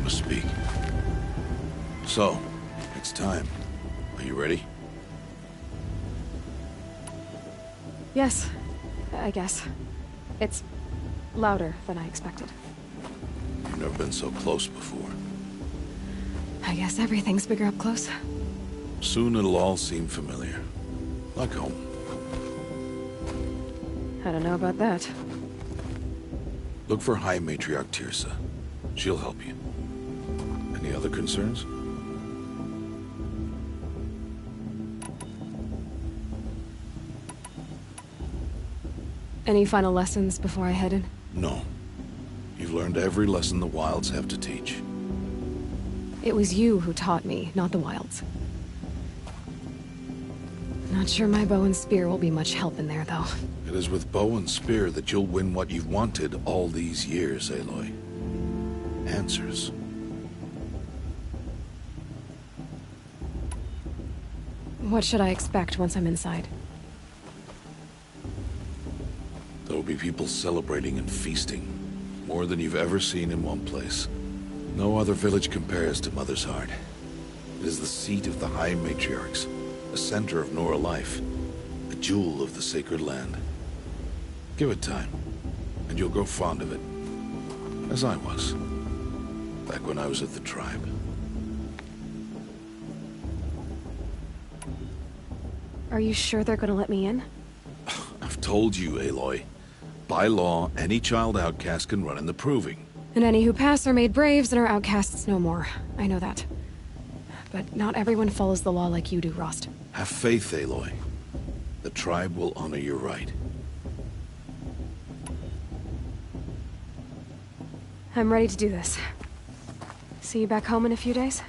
to speak. So, it's time. Are you ready? Yes, I guess. It's louder than I expected. You've never been so close before. I guess everything's bigger up close. Soon it'll all seem familiar. Like home. I don't know about that. Look for High Matriarch Tirsa. She'll help you. Any other concerns? Any final lessons before I head in? No. You've learned every lesson the Wilds have to teach. It was you who taught me, not the Wilds. Not sure my bow and spear will be much help in there, though. It is with bow and spear that you'll win what you've wanted all these years, Aloy. Answers. What should I expect once I'm inside? There will be people celebrating and feasting. More than you've ever seen in one place. No other village compares to Mother's Heart. It is the seat of the High Matriarchs, a center of Nora life, a jewel of the sacred land. Give it time, and you'll grow fond of it. As I was, back when I was at the tribe. Are you sure they're gonna let me in? I've told you, Aloy. By law, any child outcast can run in the Proving. And any who pass are made braves and are outcasts no more. I know that. But not everyone follows the law like you do, Rost. Have faith, Aloy. The tribe will honor your right. I'm ready to do this. See you back home in a few days?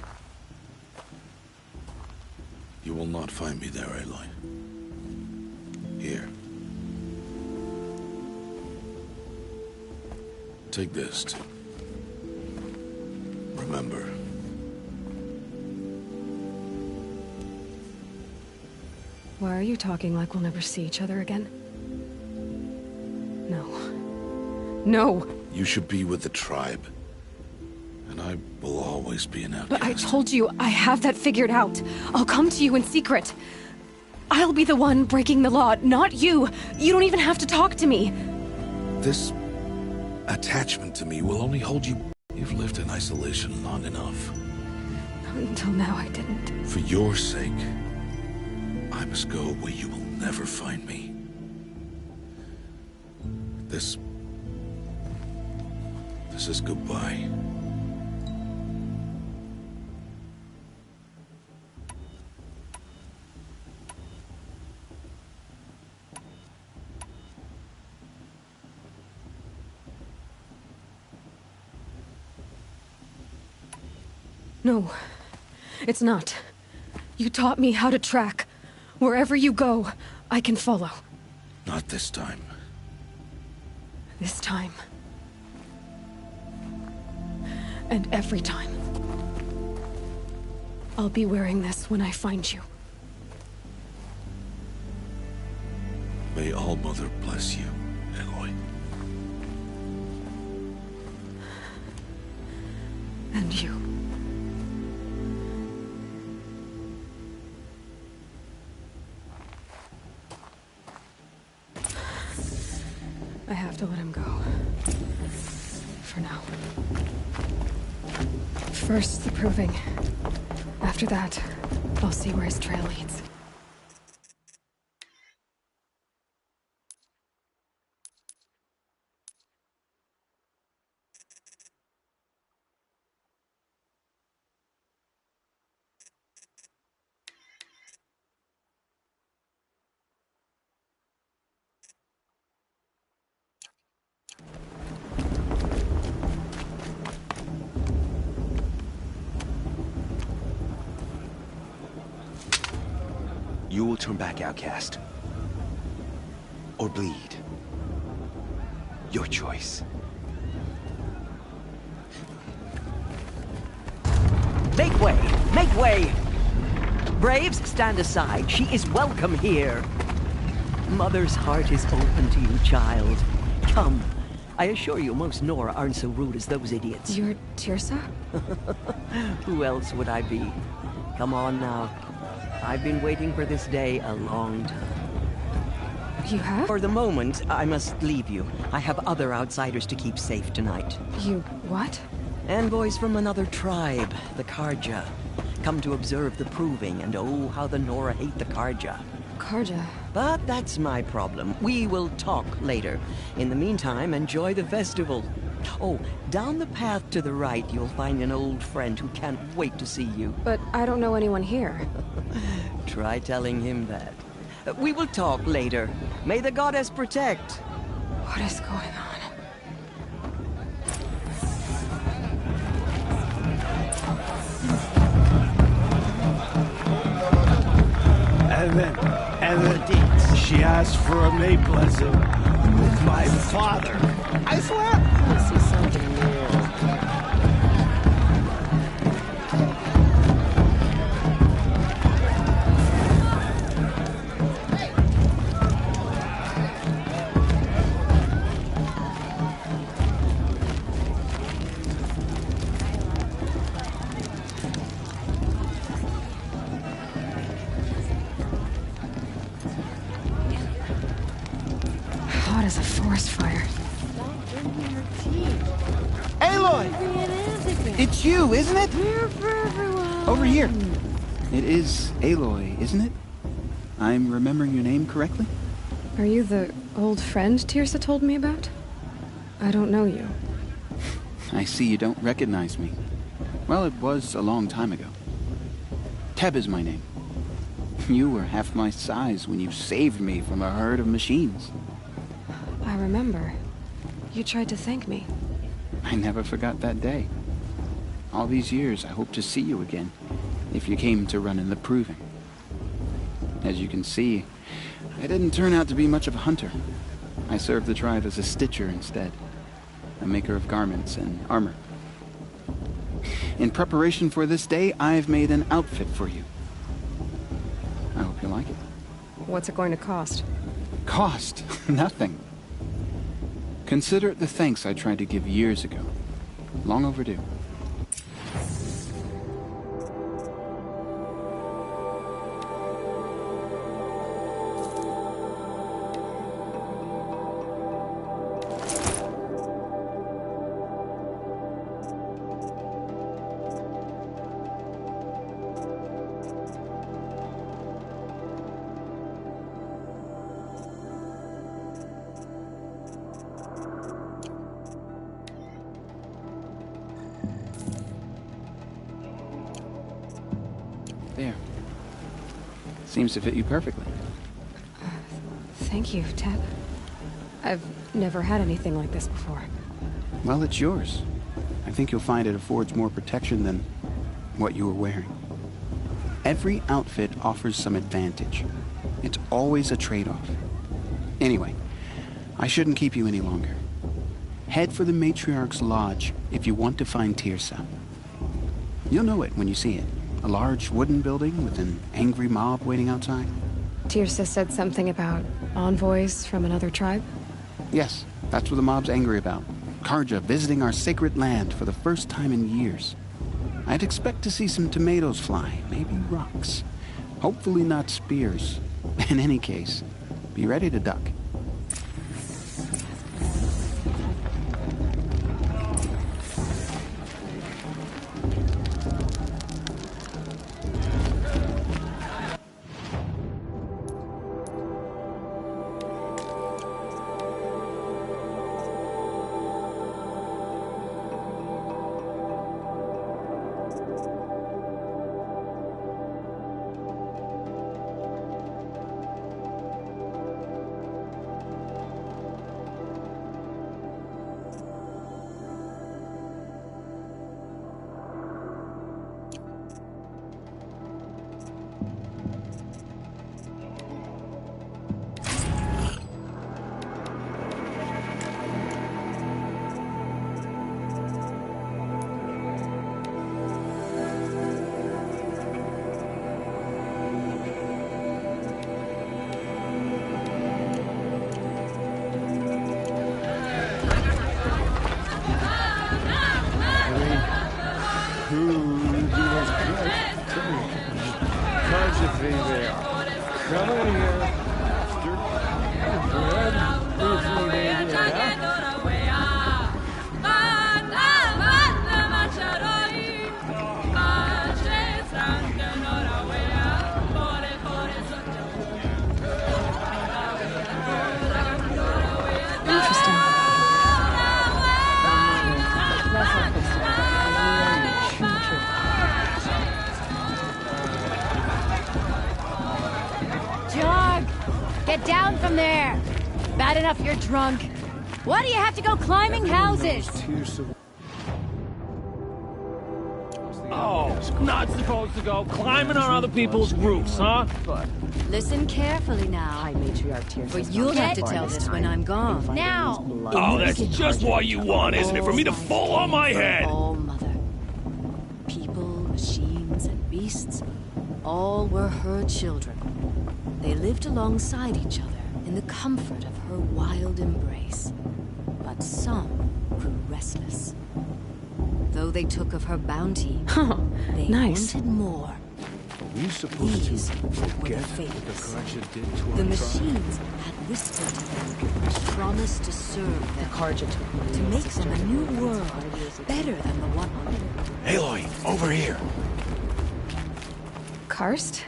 You will not find me there, Aloy. Here. Take this, too. Remember. Why are you talking like we'll never see each other again? No. No! You should be with the tribe. And I will always be an outcast. But I told you, I have that figured out. I'll come to you in secret. I'll be the one breaking the law, not you. You don't even have to talk to me. This attachment to me will only hold you. You've lived in isolation long enough. Until now, I didn't. For your sake, I must go where you will never find me. This is goodbye. No, it's not. You taught me how to track. Wherever you go, I can follow. Not this time. This time. And every time. I'll be wearing this when I find you. May All-Mother bless you, Aloy. And you. I have to let him go. For now. First, the Proving. After that, I'll see where his trail leads. You will turn back, outcast. Or bleed. Your choice. Make way! Make way! Braves, stand aside. She is welcome here. Mother's heart is open to you, child. Come. I assure you, most Nora aren't so rude as those idiots. You're Tirsa? Who else would I be? Come on now. I've been waiting for this day a long time. You have? For the moment, I must leave you. I have other outsiders to keep safe tonight. You what? Envoys from another tribe, the Karja. Come to observe the proving, and oh, how the Nora hate the Karja. Karja. But that's my problem. We will talk later. In the meantime, enjoy the festival. Oh, down the path to the right, you'll find an old friend who can't wait to see you. But I don't know anyone here. Try telling him that. We will talk later. May the goddess protect. What is going on? And then she asked for a May blessing with my father. I swear. I see something new. Hot as a forest fire. Aloy! It's you, isn't it? Here for everyone. Over here. It is Aloy, isn't it? I'm remembering your name correctly? Are you the old friend Tirsa told me about? I don't know you. I see you don't recognize me. Well, it was a long time ago. Teb is my name. You were half my size when you saved me from a herd of machines. I remember. You tried to thank me. I never forgot that day. All these years, I hope to see you again, if you came to run in the proving. As you can see, I didn't turn out to be much of a hunter. I served the tribe as a stitcher instead, a maker of garments and armor. In preparation for this day, I've made an outfit for you. I hope you like it. What's it going to cost? Cost? Nothing. Consider it the thanks I tried to give years ago. Long overdue. There. Seems to fit you perfectly. Thank you, Teb. I've never had anything like this before. Well, it's yours. I think you'll find it affords more protection than what you were wearing. Every outfit offers some advantage. It's always a trade-off. Anyway, I shouldn't keep you any longer. Head for the Matriarch's Lodge if you want to find Tirsa. You'll know it when you see it. A large wooden building with an angry mob waiting outside. Tirsa said something about envoys from another tribe? Yes, that's what the mob's angry about. Karja visiting our sacred land for the first time in years. I'd expect to see some tomatoes fly, maybe rocks. Hopefully not spears. In any case, be ready to duck. they are. Coming here after bread, busy baby, yeah? Interesting. Jog! Get down from there! Bad enough you're drunk. Why do you have to go climbing houses? Oh, not supposed to go climbing on other people's roofs, huh? Listen carefully now. But you'll have to tell this when I'm gone. Now! Oh, that's just what you want, isn't it? For me to fall on my head! All mother. People, machines, and beasts, all were her children. They lived alongside each other in the comfort of her wild embrace. But some grew restless. Though they took of her bounty, they nice. wanted more. Are we supposed These to were the forget what the fates. Karja did to The our tribe? machines had whispered to them a promise to serve them, to make them a new world, better than the one on Earth. Aloy, over here. Karst?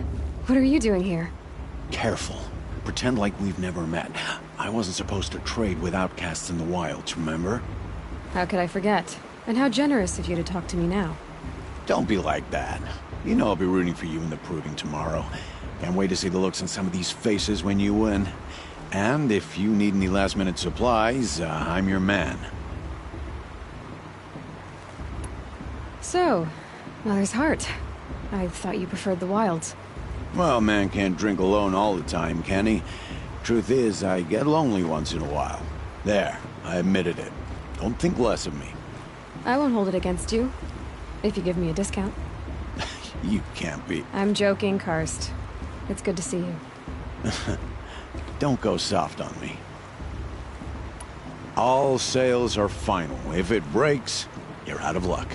What are you doing here? Careful. Pretend like we've never met. I wasn't supposed to trade with outcasts in the wilds, remember? How could I forget? And how generous of you to talk to me now. Don't be like that. You know I'll be rooting for you in the proving tomorrow. Can't wait to see the looks on some of these faces when you win. And if you need any last-minute supplies, I'm your man. So, Mother's Heart. I thought you preferred the wilds. Well, man can't drink alone all the time, can he? Truth is, I get lonely once in a while. There, I admitted it. Don't think less of me. I won't hold it against you, if you give me a discount. You can't be. I'm joking, Karst. It's good to see you. Don't go soft on me. All sales are final. If it breaks, you're out of luck.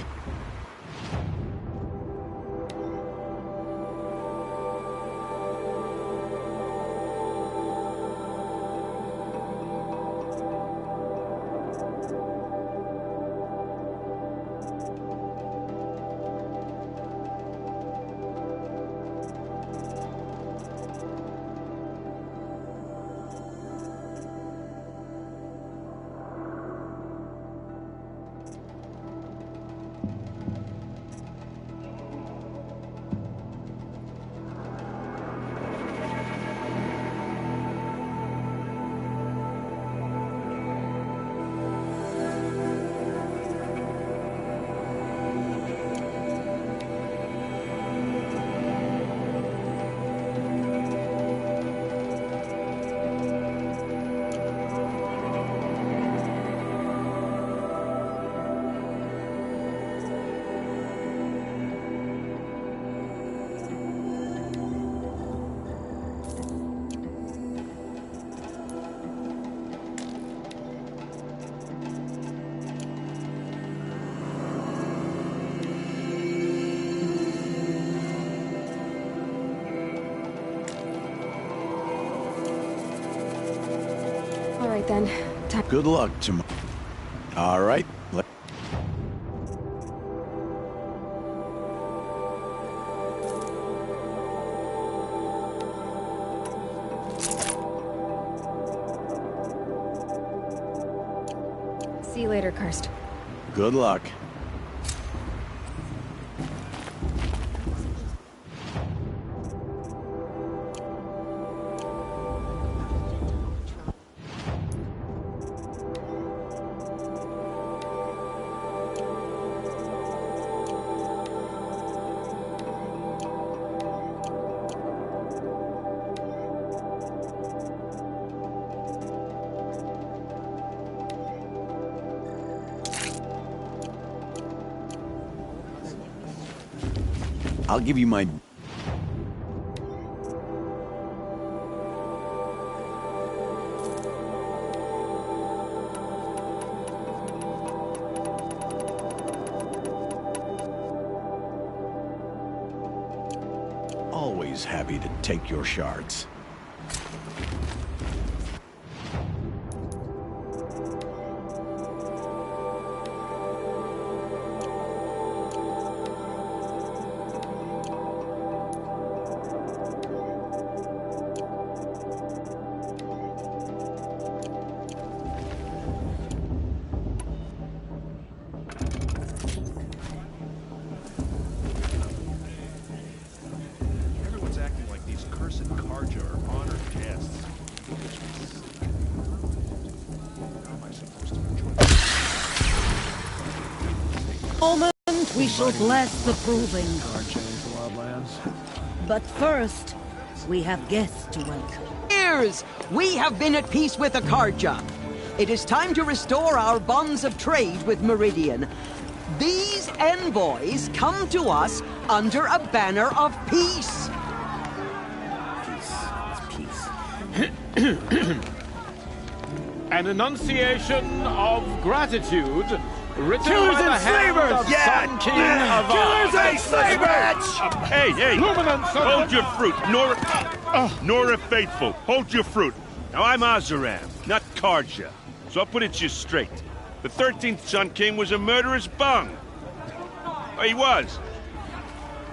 All right then. Time. Good luck tomorrow. All right. See you later, Karst. Good luck. I'll give you my... always happy to take your shards. Everyone's acting like these cursed Karja are honored guests. How am I supposed to enjoy this? Moment we shall bless the proving. Karja into Wildlands. But first, we have guests to welcome. Years, we have been at peace with the Karja. It is time to restore our bonds of trade with Meridian. These envoys come to us under a banner of peace. An enunciation of gratitude written Killers by the and hand slavers! of Sun King of Killers and slavers! Hey, hey! Luminance of Hold the- your fruit, Nora Faithful. Hold your fruit. Now I'm Azaram, not Karja, so I'll put it just straight. The 13th Sun King was a murderous bung. Oh, he was.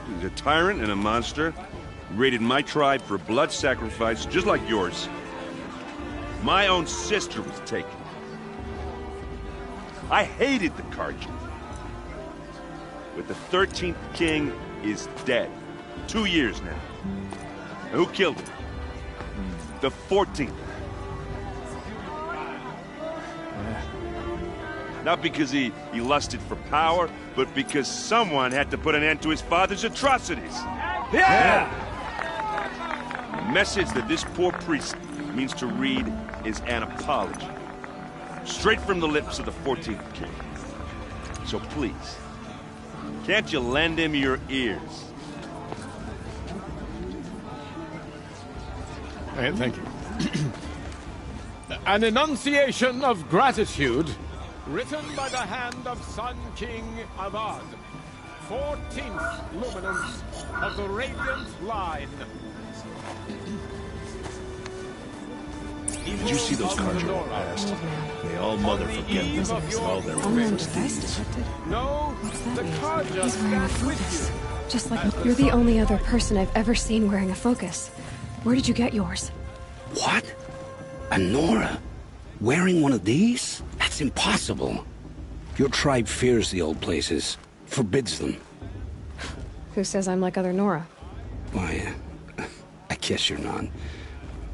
He was a tyrant and a monster. He raided my tribe for blood sacrifice, just like yours. My own sister was taken. I hated the Karja. But the 13th king is dead. 2 years now. And who killed him? The 14th. Not because he lusted for power, but because someone had to put an end to his father's atrocities. Yeah! The message that this poor priest means to read is an apology. Straight from the lips of the 14th king. So please, can't you lend him your ears? Thank you. An enunciation of gratitude written by the hand of Sun King Avad, 14th luminance of the Radiant Line. Did you see those Karja walk past? They all mother forget this and all their ways. No, the Karja He's wearing a stands with focus. you. Just like you're the only other person I've ever seen wearing a focus. Where did you get yours? What? A Nora? Wearing one of these? That's impossible. Your tribe fears the old places, forbids them. Who says I'm like other Nora? Why, I guess you're not.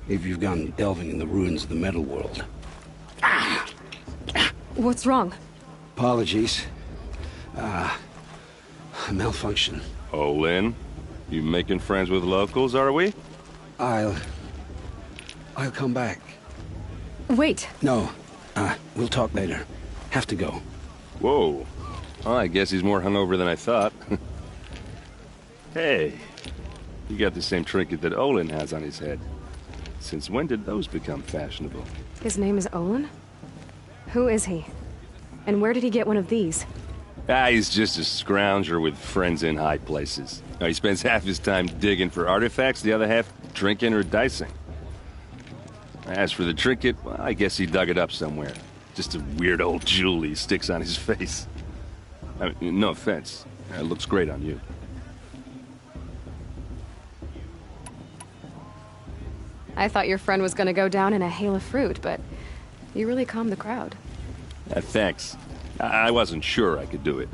If you've gone delving in the ruins of the metal world. What's wrong? Apologies. A malfunction. Oh, Lynn, you making friends with locals, are we? I'll come back. Wait. No, we'll talk later. Have to go. Whoa. Well, I guess he's more hungover than I thought. Hey, you got the same trinket that Olin has on his head. Since when did those become fashionable? His name is Olin? Who is he? And where did he get one of these? He's just a scrounger with friends in high places. He spends half his time digging for artifacts, the other half drinking or dicing. As for the trinket, well, I guess he dug it up somewhere. Just a weird old jewel he sticks on his face. I mean, no offense. It looks great on you. I thought your friend was gonna go down in a hail of fruit, but you really calmed the crowd. Thanks. I wasn't sure I could do it.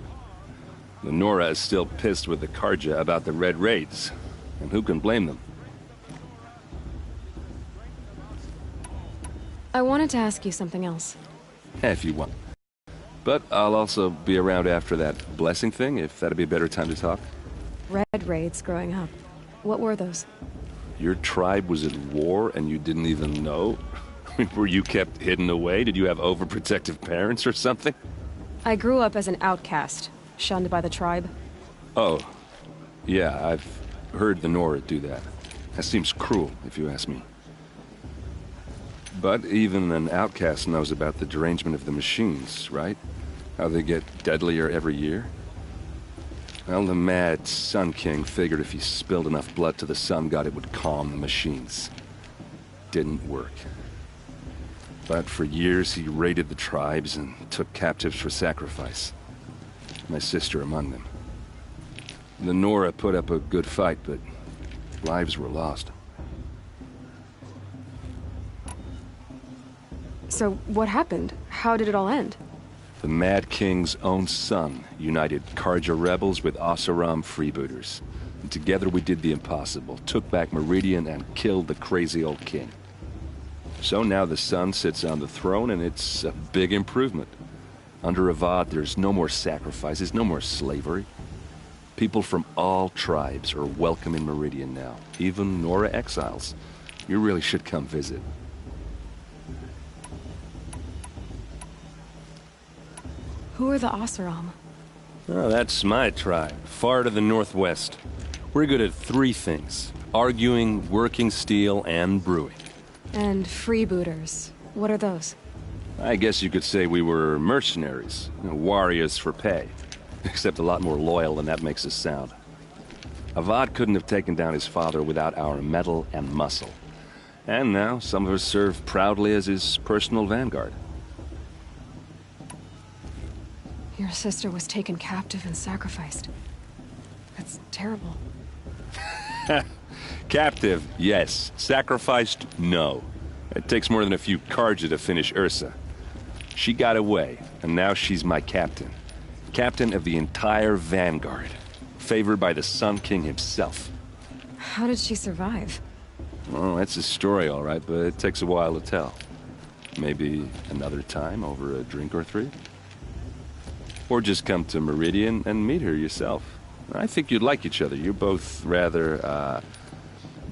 The Nora is still pissed with the Karja about the Red Raids, and who can blame them? I wanted to ask you something else. If you want. But I'll also be around after that blessing thing, if that'd be a better time to talk. Red raids growing up. What were those? Your tribe was at war and you didn't even know? Were you kept hidden away? Did you have overprotective parents or something? I grew up as an outcast, shunned by the tribe. Oh, yeah, I've heard the Nora do that. That seems cruel, if you ask me. But even an outcast knows about the derangement of the machines, right? How they get deadlier every year? Well, the mad Sun King figured if he spilled enough blood to the Sun God, it would calm the machines. Didn't work. But for years, he raided the tribes and took captives for sacrifice. My sister among them. The Nora put up a good fight, but lives were lost. So, what happened? How did it all end? The Mad King's own son united Karja rebels with Oseram freebooters. And together we did the impossible, took back Meridian and killed the crazy old king. So now the son sits on the throne, and it's a big improvement. Under Avad, there's no more sacrifices, no more slavery. People from all tribes are welcome in Meridian now, even Nora exiles. You really should come visit. Who are the Oseram? Oh, that's my tribe, far to the northwest. We're good at three things: arguing, working steel, and brewing. And freebooters. What are those? I guess you could say we were mercenaries, warriors for pay. Except a lot more loyal than that makes us sound. Avad couldn't have taken down his father without our metal and muscle. And now some of us serve proudly as his personal vanguard. Your sister was taken captive and sacrificed. That's terrible. Captive, yes. Sacrificed, no. It takes more than a few Karja to finish Ursa. She got away, and now she's my captain. Captain of the entire vanguard. Favored by the Sun King himself. How did she survive? Oh, that's a story, all right, but it takes a while to tell. Maybe another time over a drink or three? Or just come to Meridian and meet her yourself. I think you'd like each other. You're both rather,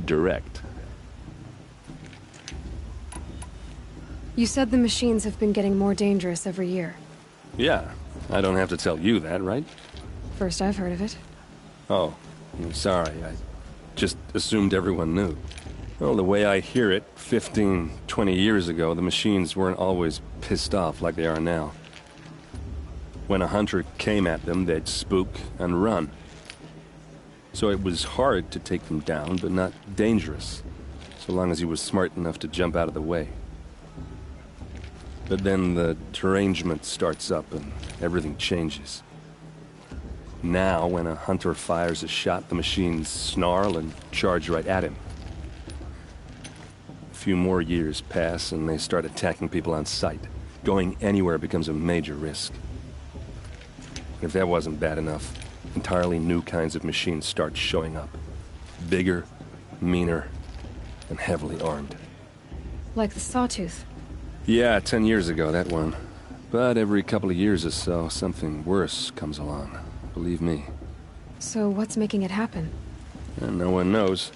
direct. You said the machines have been getting more dangerous every year. Yeah, I don't have to tell you that, right? First I've heard of it. Oh, I'm sorry. I just assumed everyone knew. Well, the way I hear it, 15, 20 years ago, the machines weren't always pissed off like they are now. When a hunter came at them, they'd spook and run. So it was hard to take them down, but not dangerous, so long as he was smart enough to jump out of the way. But then the derangement starts up and everything changes. Now, when a hunter fires a shot, the machines snarl and charge right at him. A few more years pass and they start attacking people on sight. Going anywhere becomes a major risk. If that wasn't bad enough, entirely new kinds of machines start showing up. Bigger, meaner, and heavily armed. Like the Sawtooth. Yeah, 10 years ago, that one. But every couple of years or so, something worse comes along. Believe me. So what's making it happen? And no one knows.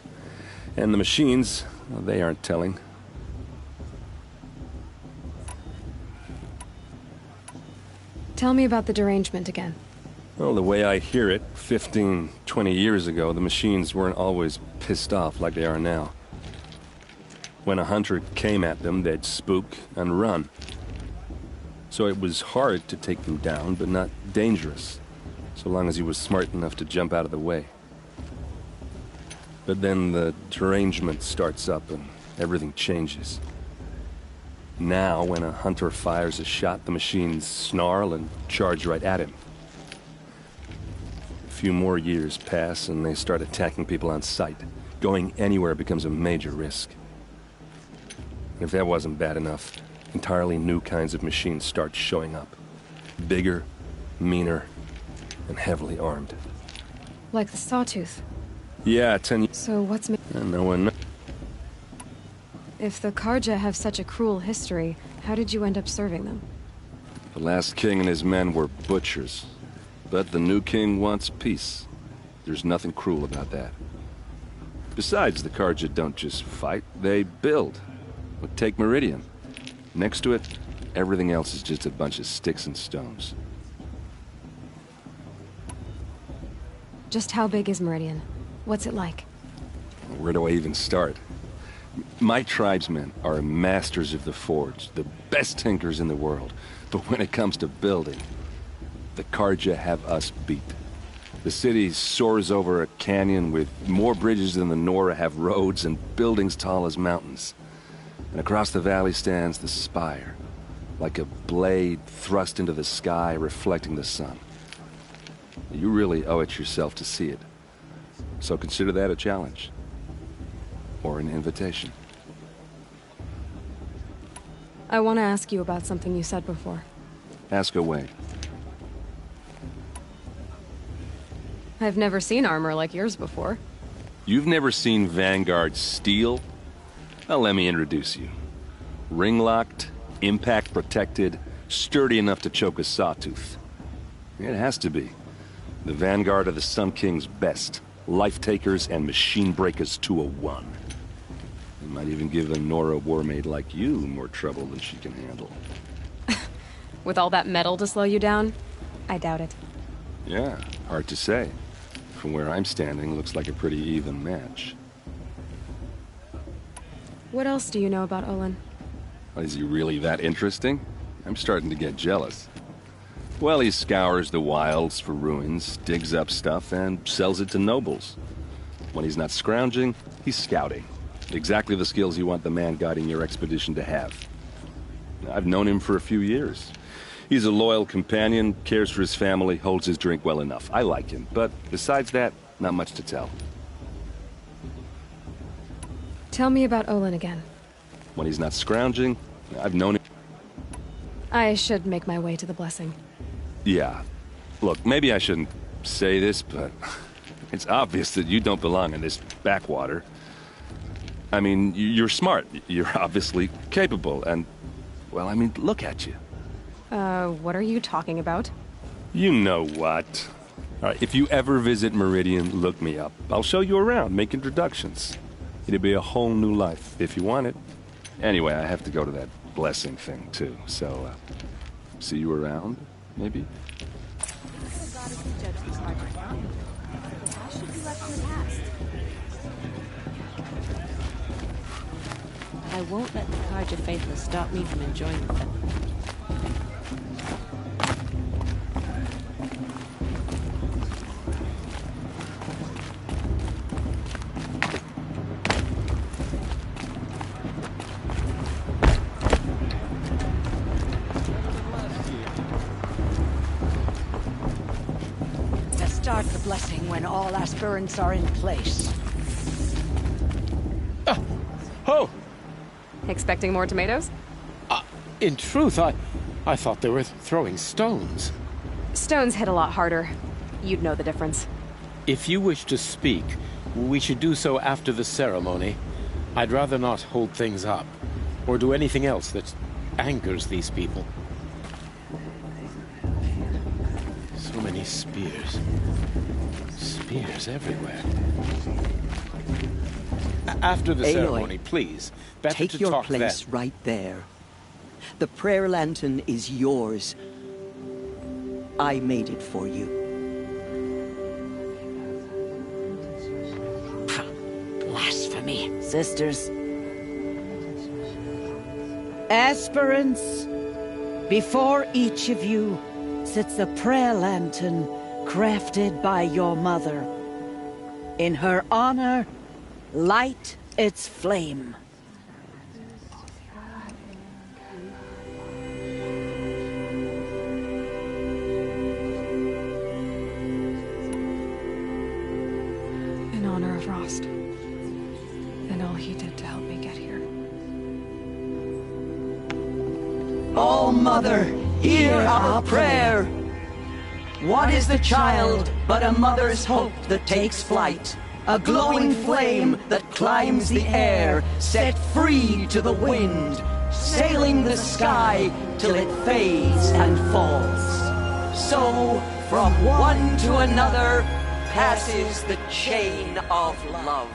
And the machines, well, they aren't telling. Tell me about the derangement again. Well, the way I hear it, 15, 20 years ago, the machines weren't always pissed off like they are now. When a hunter came at them, they'd spook and run. So it was hard to take them down, but not dangerous, so long as he was smart enough to jump out of the way. But then the derangement starts up and everything changes. Now, when a hunter fires a shot, the machines snarl and charge right at him. A few more years pass and they start attacking people on sight. Going anywhere becomes a major risk. If that wasn't bad enough, entirely new kinds of machines start showing up. Bigger, meaner, and heavily armed. Like the Sawtooth. Yeah, 10 years. So what's And no one knows. If the Karja have such a cruel history, how did you end up serving them? The last king and his men were butchers. But the new king wants peace. There's nothing cruel about that. Besides, the Karja don't just fight, they build. But take Meridian. Next to it, everything else is just a bunch of sticks and stones. Just how big is Meridian? What's it like? Where do I even start? My tribesmen are masters of the forge, the best tinkers in the world. But when it comes to building, the Karja have us beat. The city soars over a canyon with more bridges than the Nora have roads and buildings tall as mountains. And across the valley stands the spire, like a blade thrust into the sky reflecting the sun. You really owe it yourself to see it. So consider that a challenge. Or an invitation. I want to ask you about something you said before. Ask away. I've never seen armor like yours before. You've never seen Vanguard steel? Well, let me introduce you. Ring-locked, impact-protected, sturdy enough to choke a sawtooth. It has to be. The Vanguard of the Sun King's best. Life-takers and machine-breakers to a one. They might even give a Nora war-maid like you more trouble than she can handle. With all that metal to slow you down? I doubt it. Yeah, hard to say. From where I'm standing, looks like a pretty even match. What else do you know about Olin? Is he really that interesting? I'm starting to get jealous. Well, he scours the wilds for ruins, digs up stuff, and sells it to nobles. When he's not scrounging, he's scouting. Exactly the skills you want the man guiding your expedition to have. I've known him for a few years. He's a loyal companion, cares for his family, holds his drink well enough. I like him, but besides that, not much to tell. Tell me about Olin again. When he's not scrounging, I've known him. I should make my way to the blessing. Yeah. Look, maybe I shouldn't say this, but it's obvious that you don't belong in this backwater. I mean, you're smart. You're obviously capable, and, well, I mean, look at you. What are you talking about? You know what. All right, if you ever visit Meridian, look me up. I'll show you around, make introductions. It'll be a whole new life, if you want it. Anyway, I have to go to that blessing thing, too, so, see you around, maybe? I won't let the Carja Faithless stop me from enjoying them. Start the blessing when all aspirants are in place. Oh! Expecting more tomatoes? In truth, I thought they were throwing stones. Stones hit a lot harder. You'd know the difference. If you wish to speak, we should do so after the ceremony. I'd rather not hold things up, or do anything else that angers these people. So many spears. Spears everywhere. After the ceremony, please. Better take to your talk place then. right there. The prayer lantern is yours. I made it for you. Blasphemy. Sisters. Aspirants, before each of you sits a prayer lantern crafted by your mother. In her honor, light its flame. In honor of Rost. And all he did to help me get here. Oh, Mother, hear our prayer. What is the child but a mother's hope that takes flight? A glowing flame that climbs the air, set free to the wind, sailing the sky till it fades and falls. So, from one to another, passes the chain of love.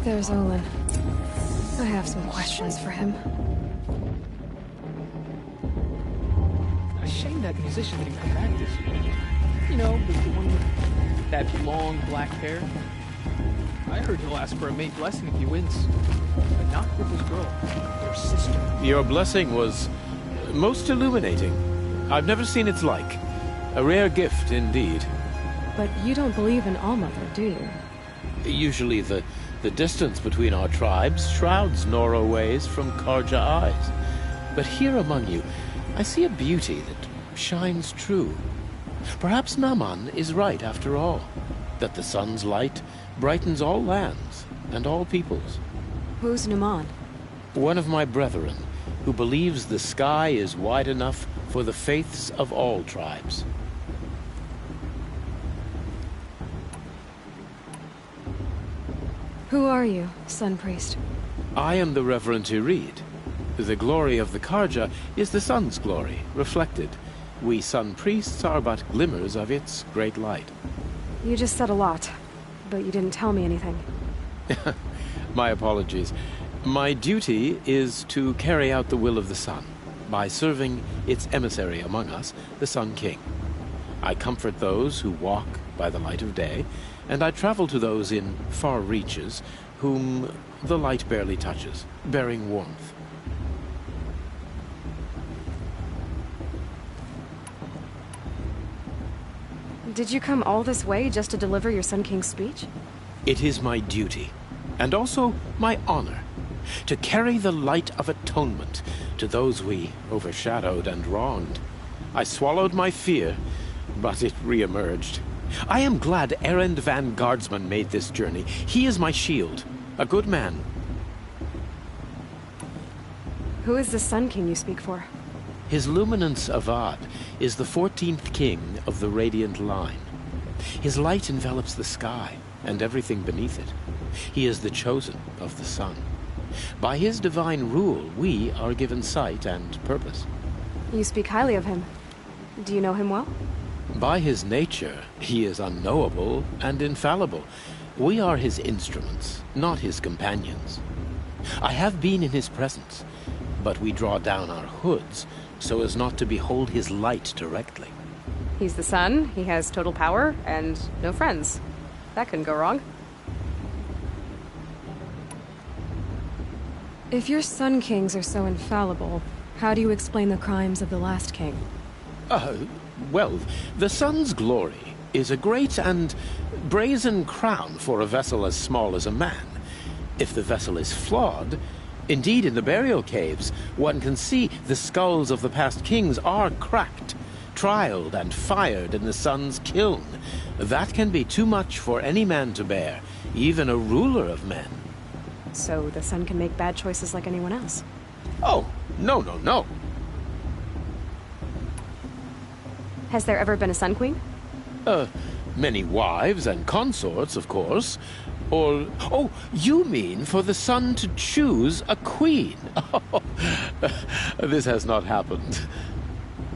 There's Olin. I have some questions for him. A shame that musician didn't come back this year. You know, the one with that long black hair. I heard he'll ask for a mate blessing if he wins. But not with his girl, your sister. Your blessing was most illuminating. I've never seen its like. A rare gift indeed. But you don't believe in Allmother, do you? Usually the distance between our tribes shrouds Nora ways from Karja eyes. But here among you, I see a beauty that shines true. Perhaps Naman is right after all, that the sun's light brightens all lands and all peoples. Who's Naman? One of my brethren, who believes the sky is wide enough for the faiths of all tribes. Who are you, Sun Priest? I am the Reverend Irid. The glory of the Karja is the sun's glory, reflected. We Sun Priests are but glimmers of its great light. You just said a lot, but you didn't tell me anything. My apologies. My duty is to carry out the will of the sun, by serving its emissary among us, the Sun King. I comfort those who walk by the light of day, and I travel to those in far reaches whom the light barely touches, bearing warmth. Did you come all this way just to deliver your Sun King's speech? It is my duty, and also my honor, to carry the light of atonement to those we overshadowed and wronged. I swallowed my fear, but it re-emerged. I am glad Erend van Guardsman made this journey. He is my shield, a good man. Who is the Sun King you speak for? His Luminance Avad is the 14th king of the Radiant Line. His light envelops the sky and everything beneath it. He is the chosen of the sun. By his divine rule, we are given sight and purpose. You speak highly of him. Do you know him well? By his nature, he is unknowable and infallible. We are his instruments, not his companions. I have been in his presence, but we draw down our hoods so as not to behold his light directly. He's the sun, he has total power, and no friends. That couldn't go wrong. If your Sun Kings are so infallible, how do you explain the crimes of the last king? Well, the sun's glory is a great and brazen crown for a vessel as small as a man. If the vessel is flawed, indeed in the burial caves, one can see the skulls of the past kings are cracked, trialed and fired in the sun's kiln. That can be too much for any man to bear, even a ruler of men. So the sun can make bad choices like anyone else? Oh, no. Has there ever been a Sun Queen? Many wives and consorts, of course. Or, oh, you mean for the sun to choose a queen? This has not happened.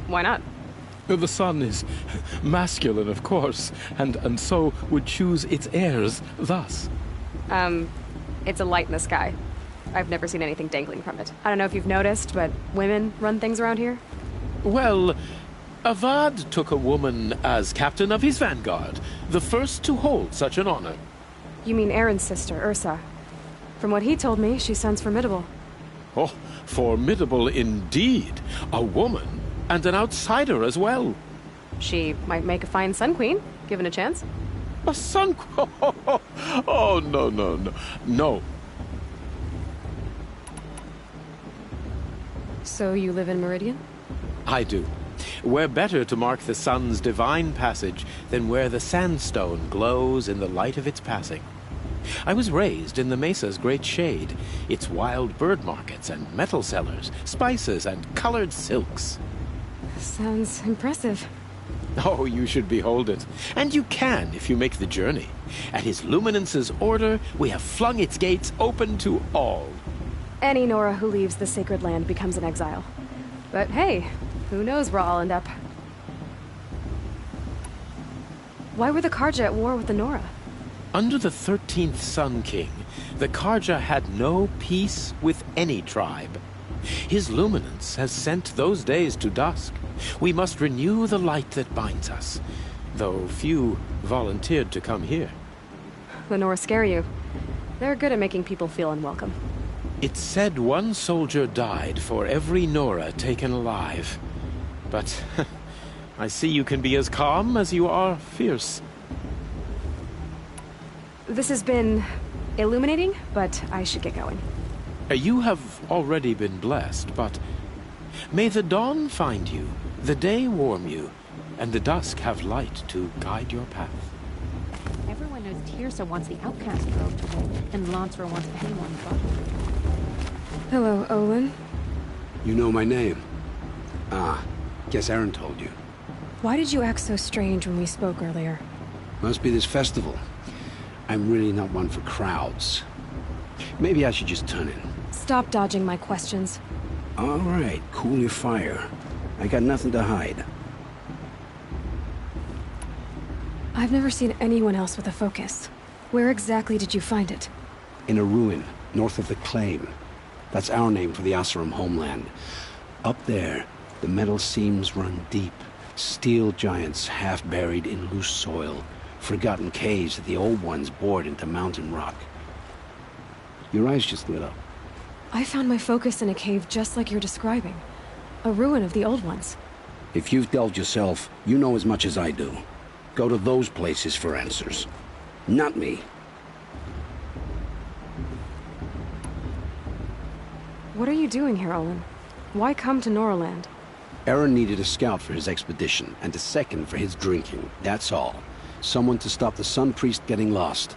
Why not? The sun is masculine, of course, and so would choose its heirs thus. It's a light in the sky. I've never seen anything dangling from it. I don't know if you've noticed, but women run things around here. Well, Avad took a woman as captain of his vanguard, the first to hold such an honor. You mean Aaron's sister, Ursa. From what he told me, she sounds formidable. Oh, formidable indeed. A woman, and an outsider as well. She might make a fine Sun Queen, given a chance. A Sun Queen? Oh, no. So you live in Meridian? I do. Where better to mark the sun's divine passage than where the sandstone glows in the light of its passing. I was raised in the mesa's great shade, its wild bird markets and metal cellars, spices and colored silks. Sounds impressive. Oh, you should behold it. And you can if you make the journey. At his luminance's order, we have flung its gates open to all. Any Nora who leaves the sacred land becomes an exile. But hey, who knows where I'll end up. Why were the Karja at war with the Nora? Under the 13th Sun King, the Karja had no peace with any tribe. His luminance has sent those days to dusk. We must renew the light that binds us, though few volunteered to come here. the Nora scare you. They're good at making people feel unwelcome. It's said one soldier died for every Nora taken alive. But I see you can be as calm as you are fierce. This has been illuminating, but I should get going. You have already been blessed, but may the dawn find you, the day warm you, and the dusk have light to guide your path. Everyone knows Tirsa wants the outcast robe to win, and Lansra wants the hang on the bottom. Hello, Olin. You know my name? Ah, guess Aaron told you. Why did you act so strange when we spoke earlier? Must be this festival. I'm really not one for crowds. Maybe I should just turn in. Stop dodging my questions. All right, cool your fire. I got nothing to hide. I've never seen anyone else with a focus. Where exactly did you find it? In a ruin, north of the Claim. That's our name for the Oseram homeland. Up there, the metal seams run deep. Steel giants half buried in loose soil. Forgotten caves that the old ones bored into mountain rock. Your eyes just lit up. I found my focus in a cave just like you're describing. A ruin of the old ones. If you've delved yourself, you know as much as I do. Go to those places for answers. Not me. What are you doing here, Olin? Why come to Noraland? Aaron needed a scout for his expedition, and a second for his drinking. That's all. Someone to stop the Sun Priest getting lost.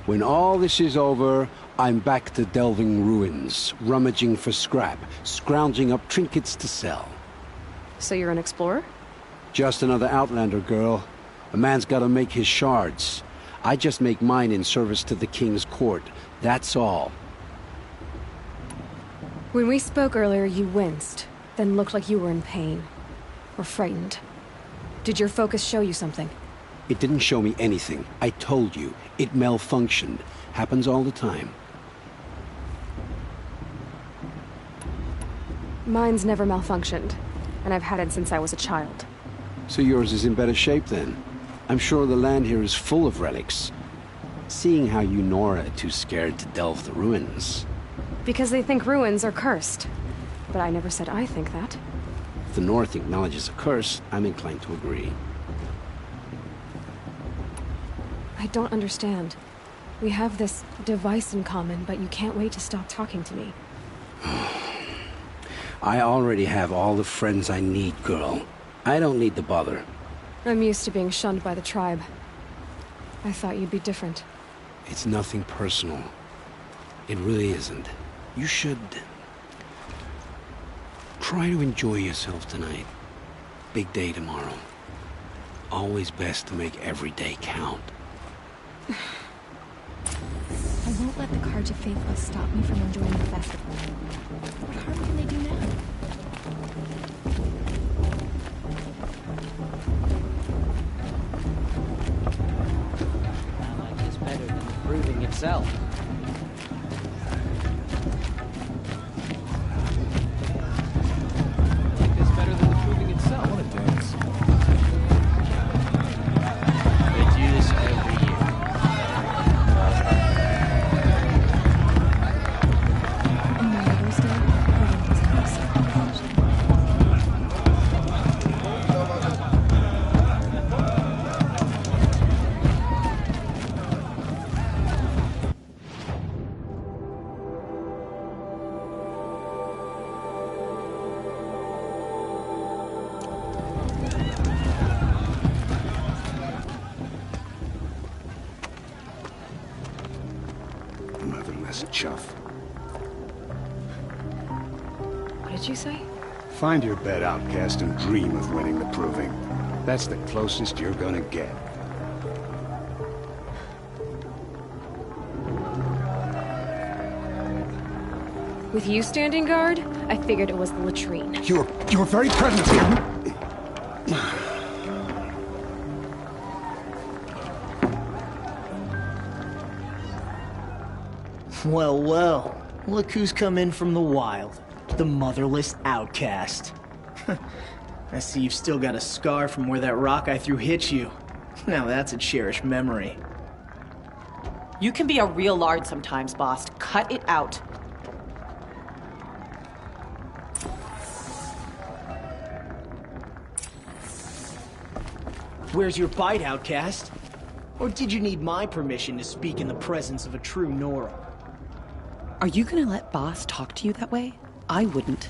When all this is over, I'm back to delving ruins, rummaging for scrap, scrounging up trinkets to sell. So you're an explorer? Just another Outlander, girl. A man's gotta make his shards. I just make mine in service to the King's court. That's all. When we spoke earlier, you winced, then looked like you were in pain. Or frightened. Did your focus show you something? It didn't show me anything. I told you. It malfunctioned. Happens all the time. Mine's never malfunctioned, and I've had it since I was a child. So yours is in better shape then. I'm sure the land here is full of relics. Seeing how you Nora are too scared to delve the ruins. Because they think ruins are cursed. But I never said I think that. If the North acknowledges a curse, I'm inclined to agree. I don't understand. We have this device in common, but you can't wait to stop talking to me. I already have all the friends I need, girl. I don't need the bother. I'm used to being shunned by the tribe. I thought you'd be different. It's nothing personal. It really isn't. You should... try to enjoy yourself tonight. Big day tomorrow. Always best to make every day count. I won't let the Carja faithful stop me from enjoying the festival. What harm can they do now? I like this better than the proving itself. I like this better than the proving itself. What a dance. They do this every year. Motherless chuff. What did you say? Find your bed, outcast, and dream of winning the proving. That's the closest you're gonna get. With you standing guard, I figured it was the latrine. Your very presence here... Well, well. Look who's come in from the wild. The motherless outcast. I see you've still got a scar from where that rock I threw hit you. Now that's a cherished memory. You can be a real lard sometimes, boss. Cut it out. Where's your bite, outcast? Or did you need my permission to speak in the presence of a true Nora? Are you gonna let boss talk to you that way? I wouldn't.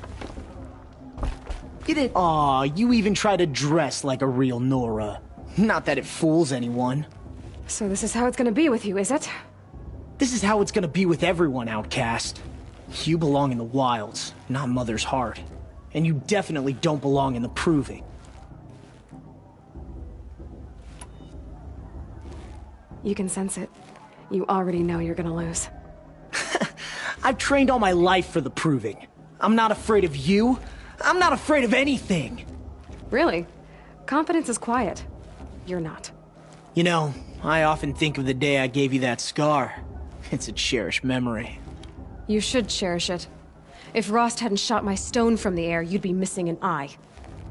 Get it? Aw, you even try to dress like a real Nora. Not that it fools anyone. So this is how it's gonna be with you, is it? This is how it's gonna be with everyone, outcast. You belong in the wilds, not Mother's heart. And you definitely don't belong in the proving. You can sense it. You already know you're gonna lose. I've trained all my life for the proving. I'm not afraid of you. I'm not afraid of anything. Really? Confidence is quiet. You're not. You know, I often think of the day I gave you that scar. It's a cherished memory. You should cherish it. If Rost hadn't shot my stone from the air, you'd be missing an eye.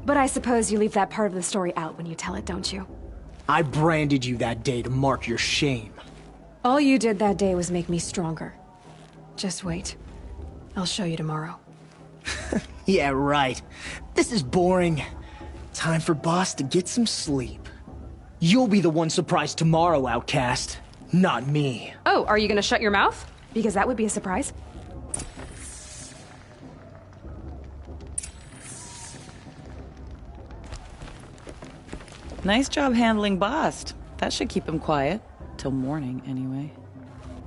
But I suppose you leave that part of the story out when you tell it, don't you? I branded you that day to mark your shame. All you did that day was make me stronger. Just wait. I'll show you tomorrow. Yeah, right. This is boring. Time for boss to get some sleep. You'll be the one surprised tomorrow, outcast. Not me. Oh, are you gonna shut your mouth? Because that would be a surprise. Nice job handling Bast. That should keep him quiet. Till morning, anyway.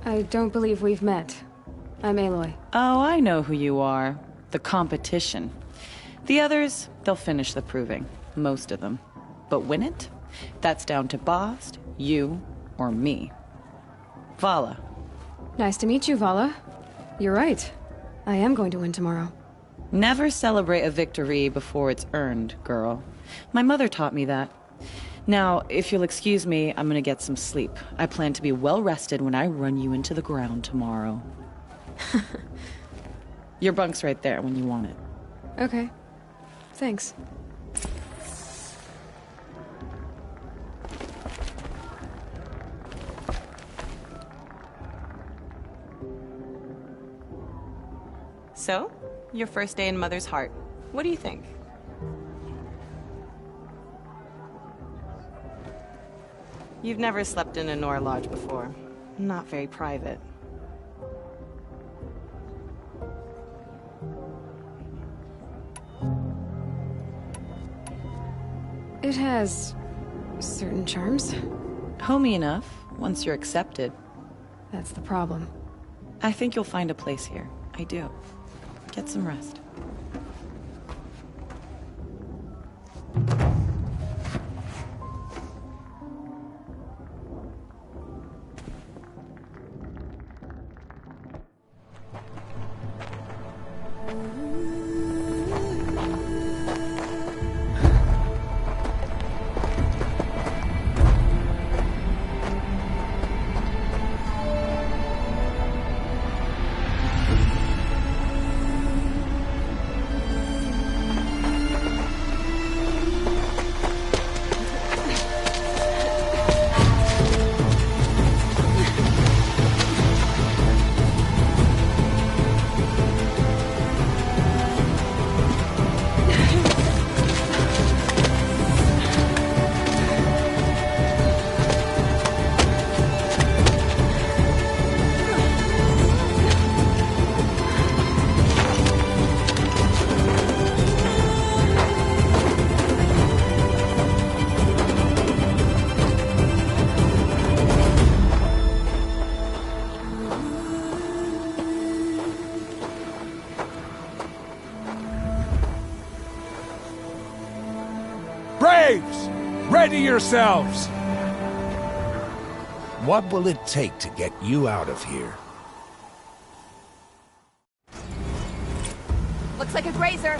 I don't believe we've met. I'm Aloy. Oh, I know who you are. The competition. The others, they'll finish the proving. Most of them. But win it? That's down to Bast, you, or me. Vala. Nice to meet you, Vala. You're right. I am going to win tomorrow. Never celebrate a victory before it's earned, girl. My mother taught me that. Now, if you'll excuse me, I'm gonna get some sleep. I plan to be well rested when I run you into the ground tomorrow. Your bunk's right there when you want it. Okay. Thanks. So, your first day in Mother's heart. What do you think? You've never slept in a Nora lodge before. Not very private. It has certain charms. Homey enough, once you're accepted. That's the problem. I think you'll find a place here. I do. Get some rest. Braves! Ready yourselves! What will it take to get you out of here? Looks like a grazer.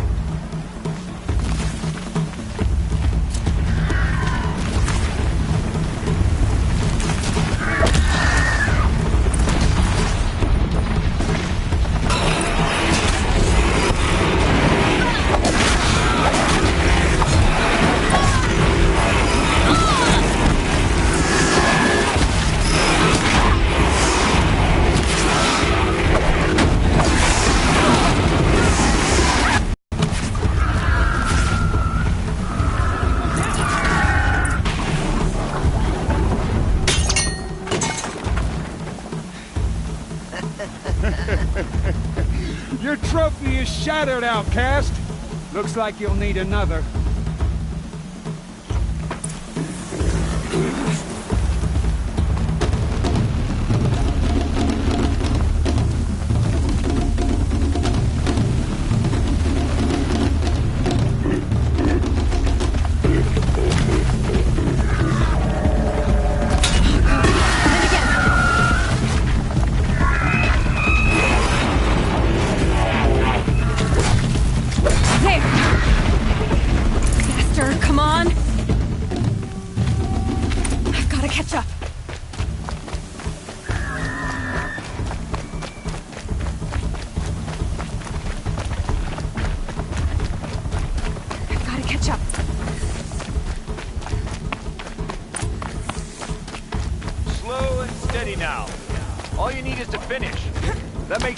Your trophy is shattered, outcast. Looks like you'll need another.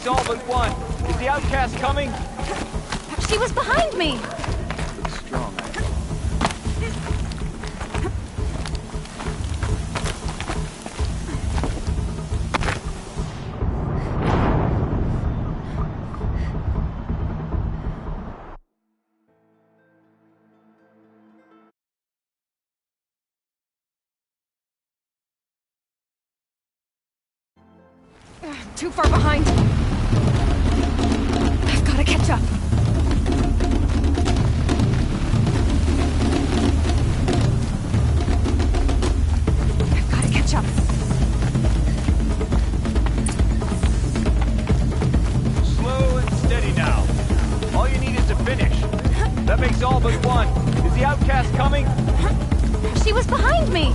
All but one. Is the outcast coming? She was behind me! Looks strong. Too far behind. I've got to catch up. I've got to catch up. Slow and steady now. All you need is to finish. That makes all but one. Is the outcast coming? She was behind me.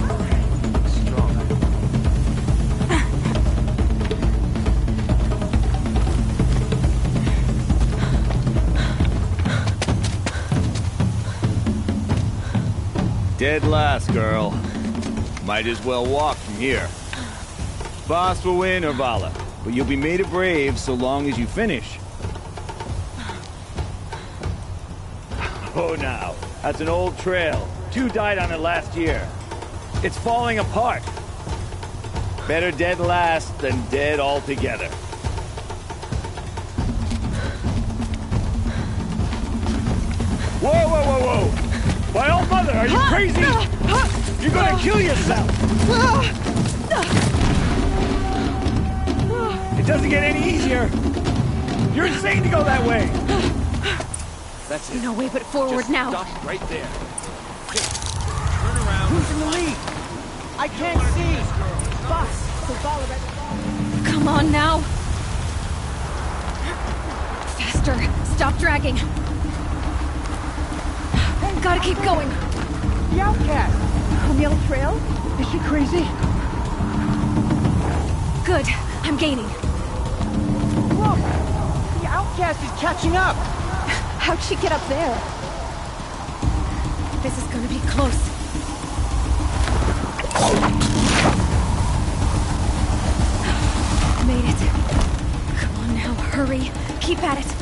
Dead last, girl. Might as well walk from here. Boss will win or Vala, but you'll be made a brave so long as you finish. Oh, now. That's an old trail. 2 died on it last year. It's falling apart. Better dead last than dead altogether. Whoa, whoa, whoa, whoa! My old mother, are you crazy? You're gonna kill yourself! It doesn't get any easier! You're insane to go that way! That's it. No way but forward Just now. Stop right there. Turn around. Who's in the lead? I can't see! Boss, so follow that. Come on now. Faster. Stop dragging. Gotta keep going. The outcast! On the old trail? Is she crazy? Good. I'm gaining. Look! The outcast is catching up! How'd she get up there? This is gonna be close. Made it. Come on now, hurry. Keep at it.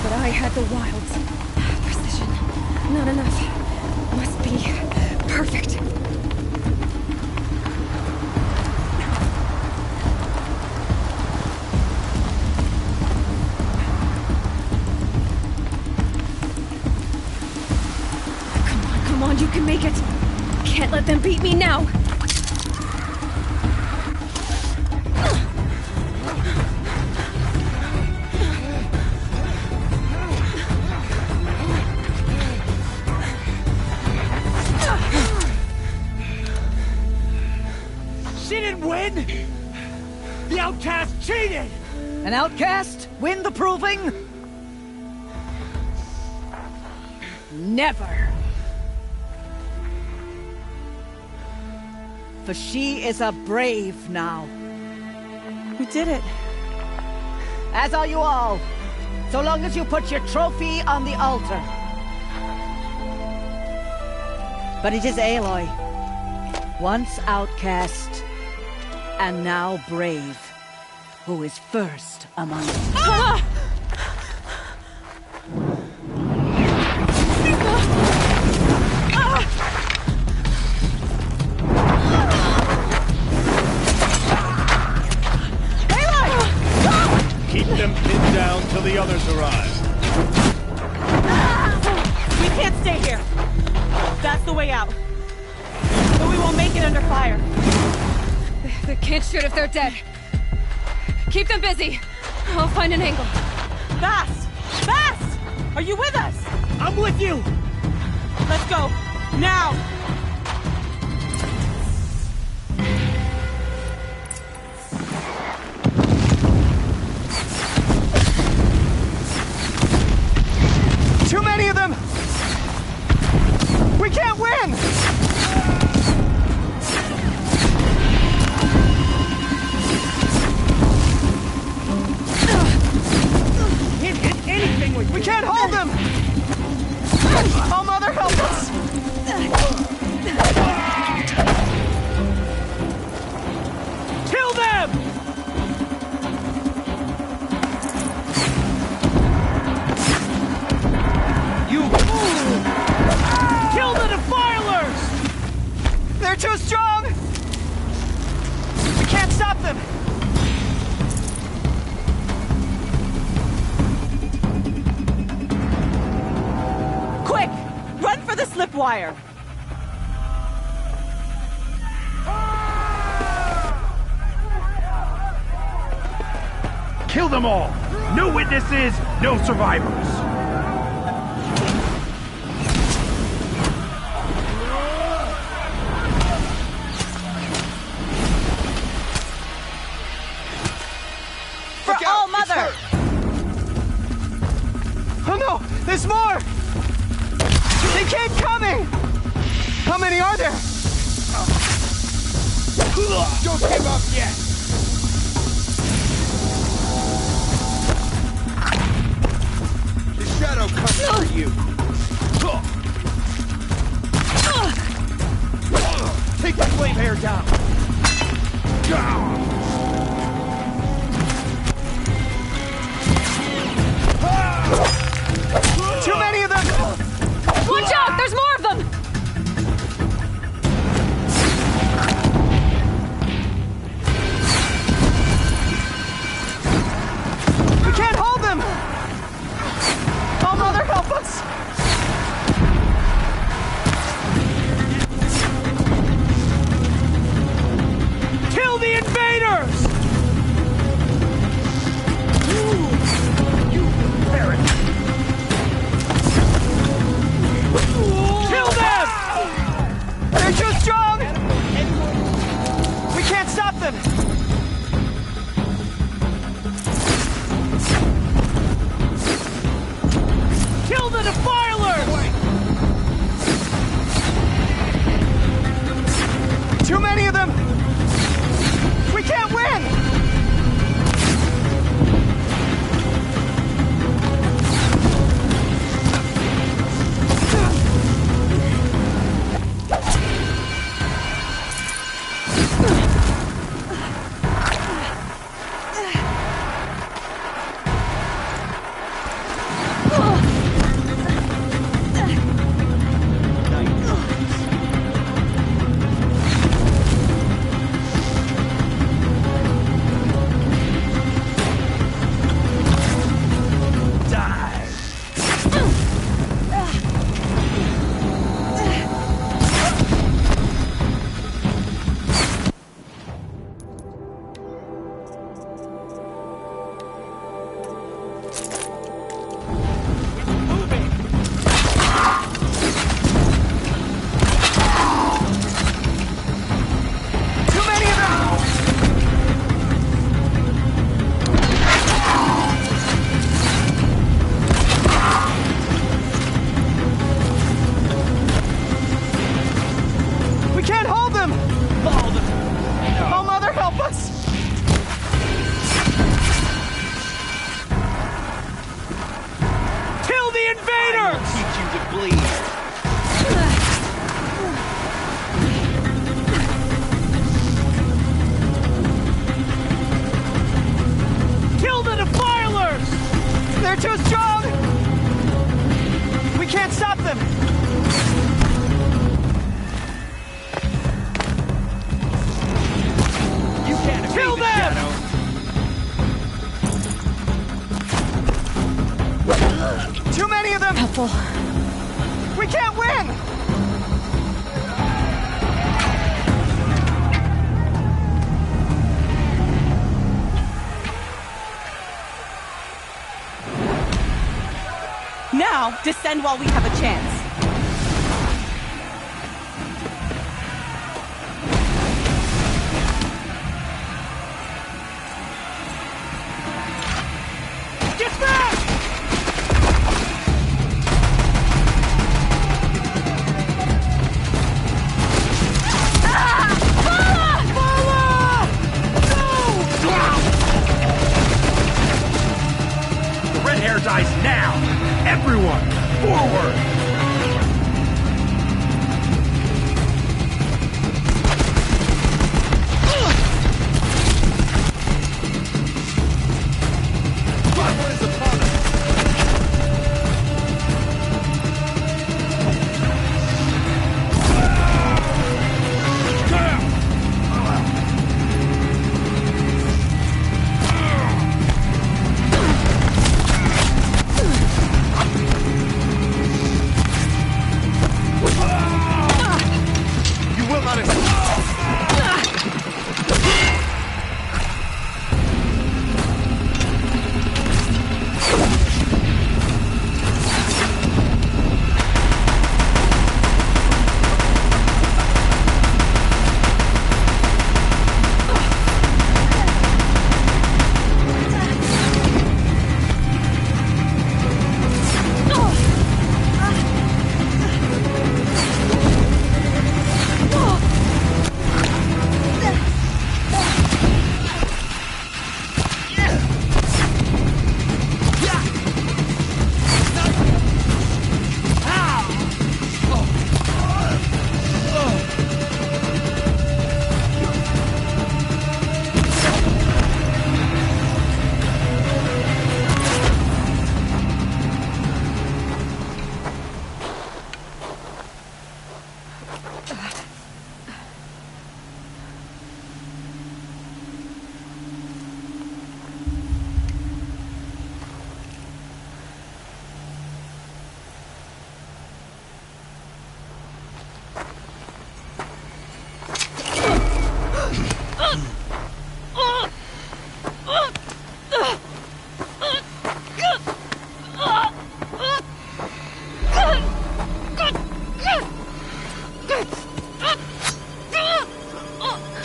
But I had the wilds. Precision. Not enough. Must be perfect. Come on, you can make it. Can't let them beat me now. The outcast cheated! An outcast? Win the proving? Never. For she is a brave now. We did it. As are you all. So long as you put your trophy on the altar. But it is Aloy, once outcast, and now brave, who is first among us. Ah! Keep them pinned down till the others arrive. We can't stay here. That's the way out. But we won't make it under fire. They can't shoot if they're dead. Keep them busy. I'll find an angle. Fast! Fast! Are you with us? I'm with you! Let's go. Now! Too many of them! We can't win! Can't hit anything with we can't hold them! Oh, Mother, help us! Kill them! You fool! Kill the defilers! They're too strong! We can't stop them! Quick! Run for the slip wire! Kill them all! No witnesses, no survivors! For All Mother! Oh no! There's more! They keep coming! How many are there? Don't give up yet! The shadow comes for you! Take the flame hair down! Too many of them! Watch out! There's more of them! We can't hold them! Oh, Mother, help us! Kill the invaders! You parrot! Kill them! They're too strong! We can't stop them! Kill the defilers! Too many of them! We can't win! now. Descend while we have a chance. Get back! The red hair dies now! Everyone, forward!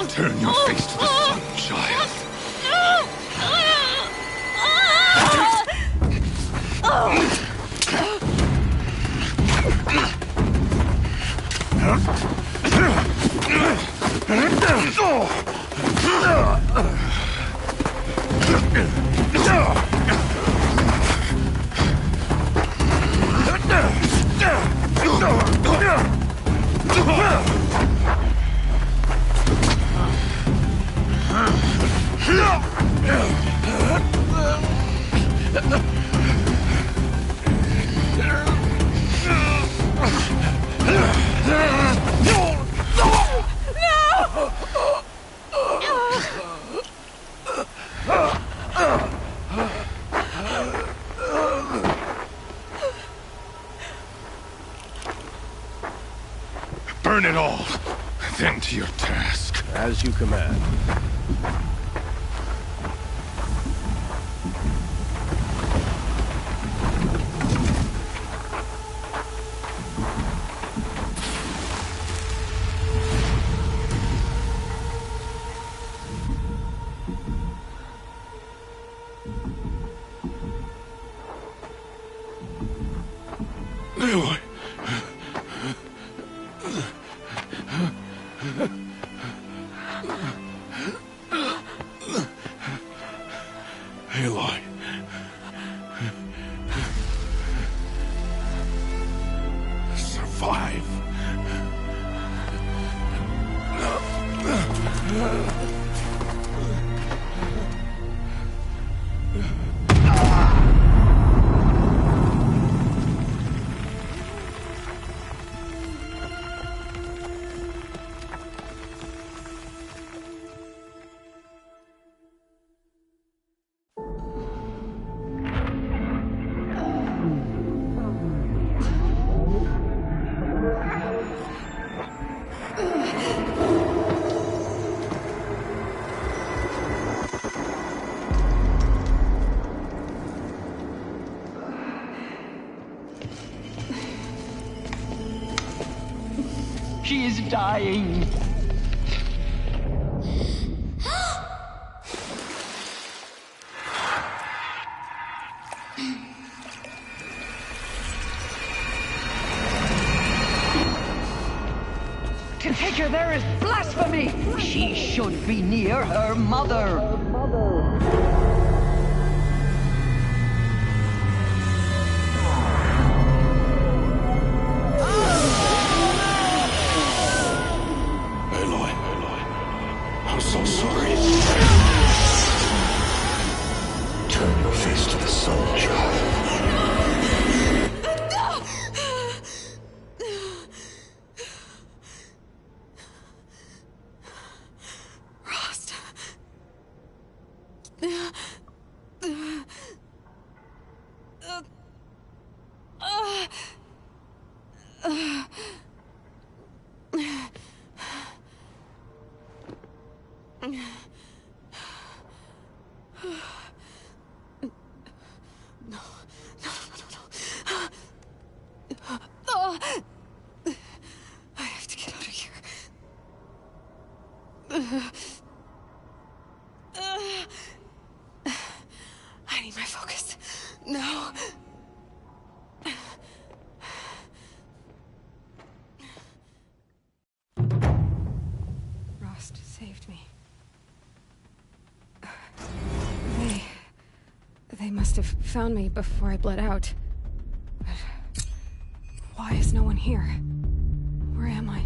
Turn your face to the sun, child. Burn it all, then to your task. As you command. Aloy. Aloy. Survive. She is dying. To take her there is blasphemy! She should be near her mother. Aloy, I'm so sorry. Turn your face to the sun, child. Rost. I have to get out of here. I need my focus. No. Rost saved me. They must have found me before I bled out. But why is no one here? Where am I?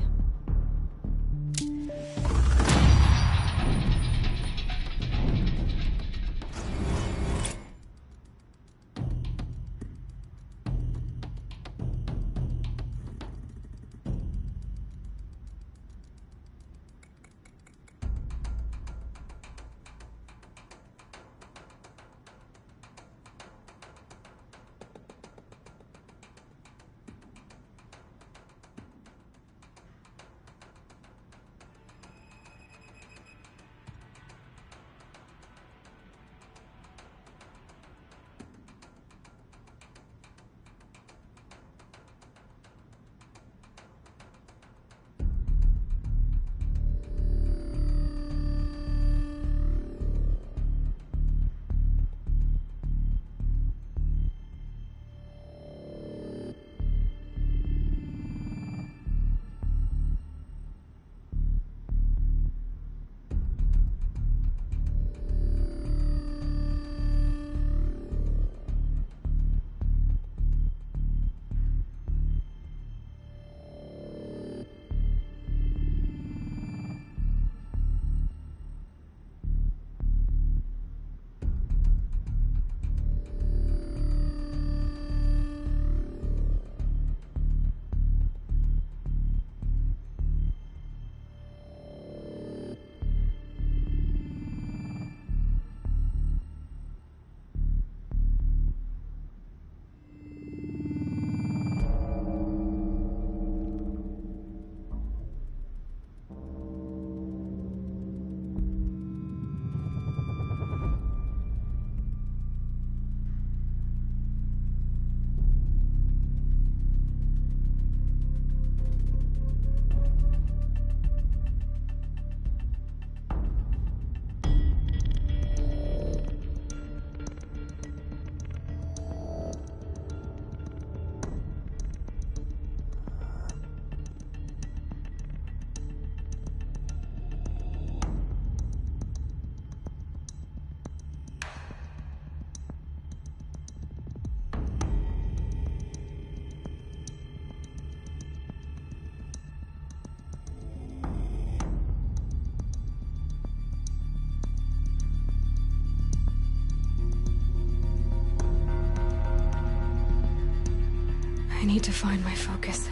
I need to find my focus.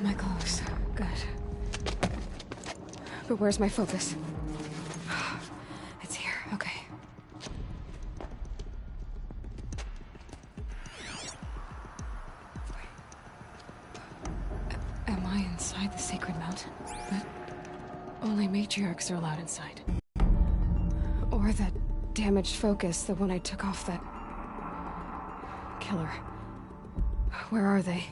My clothes. Good. But where's my focus? It's here. Okay. Am I inside the sacred But only matriarchs are allowed inside. Or that damaged focus, the one I took off that killer. Where are they?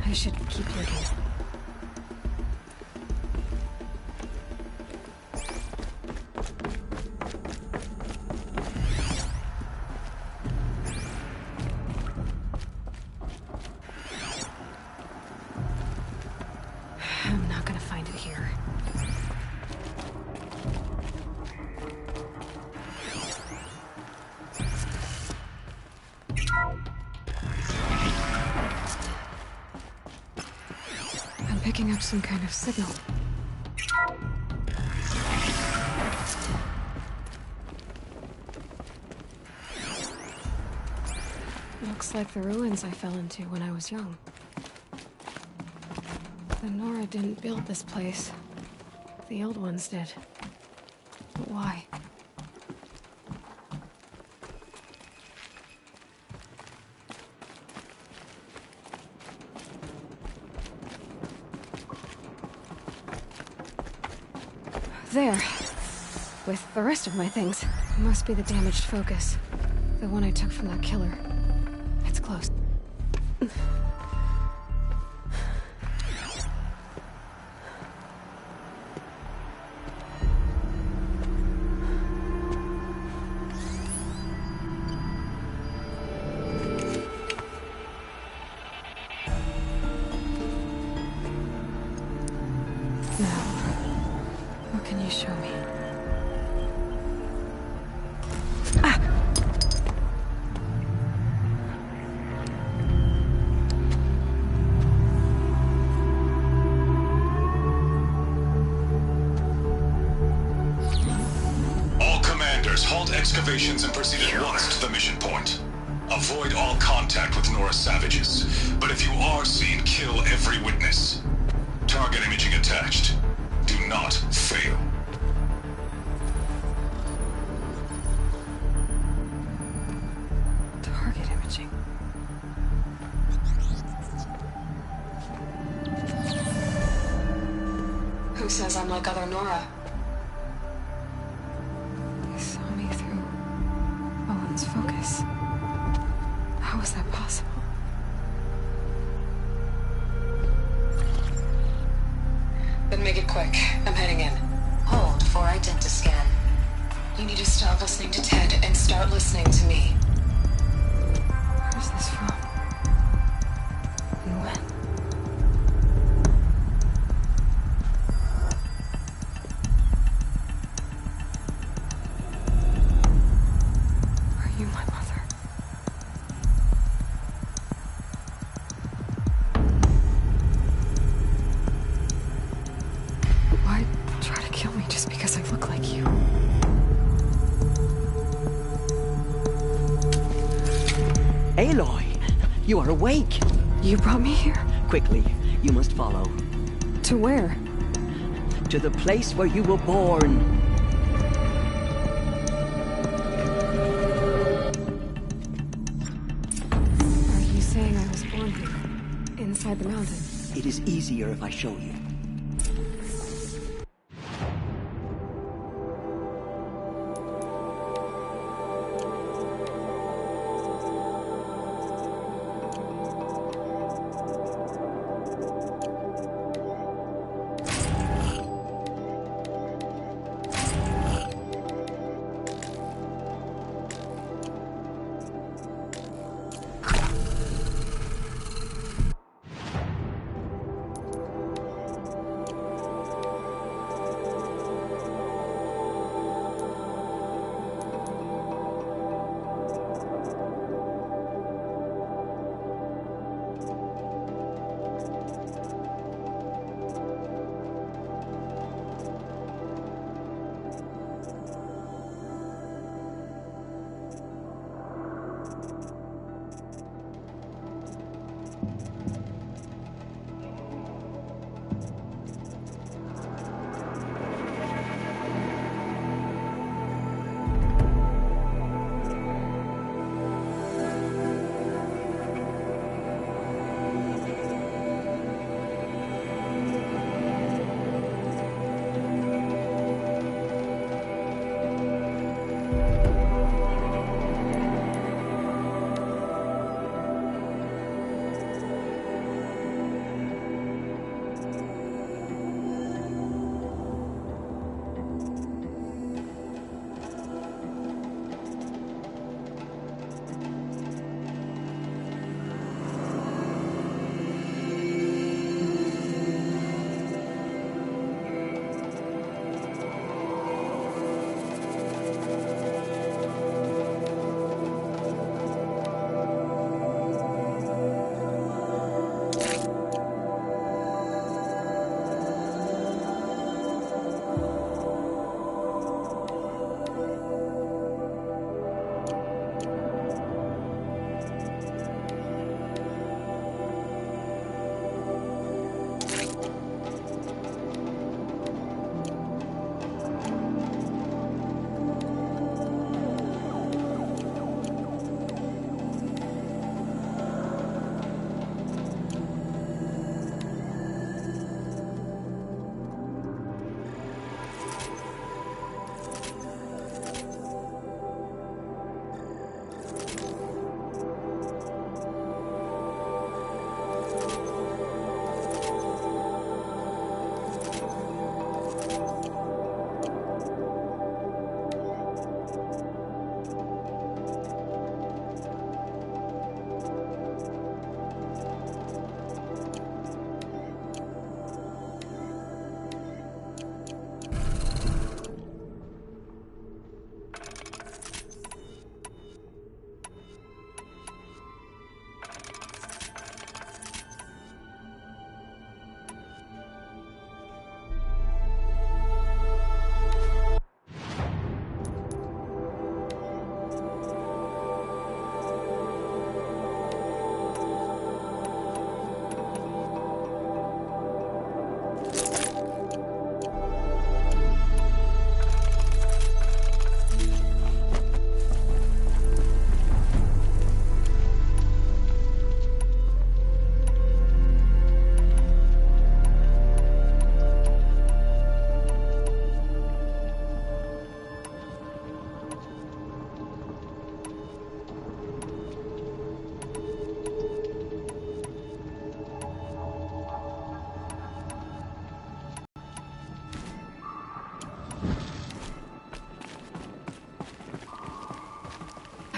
I should keep looking. I'm not gonna find it here. I'm picking up some kind of signal. Looks like the ruins I fell into when I was young. The Nora didn't build this place. The old ones did. But why? There. With the rest of my things. Must be the damaged focus. The one I took from that killer. It's close. What can you show me? All commanders, halt excavations and proceed at once to the mission point. Avoid all contact with Nora savages, but if you are seen, kill every witness. Target imaging attached. Do not fail. Target imaging. Who says I'm like other Nora? They saw me through Owen's focus. How is that possible? Then make it quick. I'm heading in. Hold for identiscan. You need to stop listening to Ted and start listening to me. Where's this from? And when? Are you my mother? Why try to kill me just because I look like you? Aloy, you are awake. You brought me here? Quickly, you must follow. To where? To the place where you were born. Are you saying I was born here? Inside the mountain? It is easier if I show you.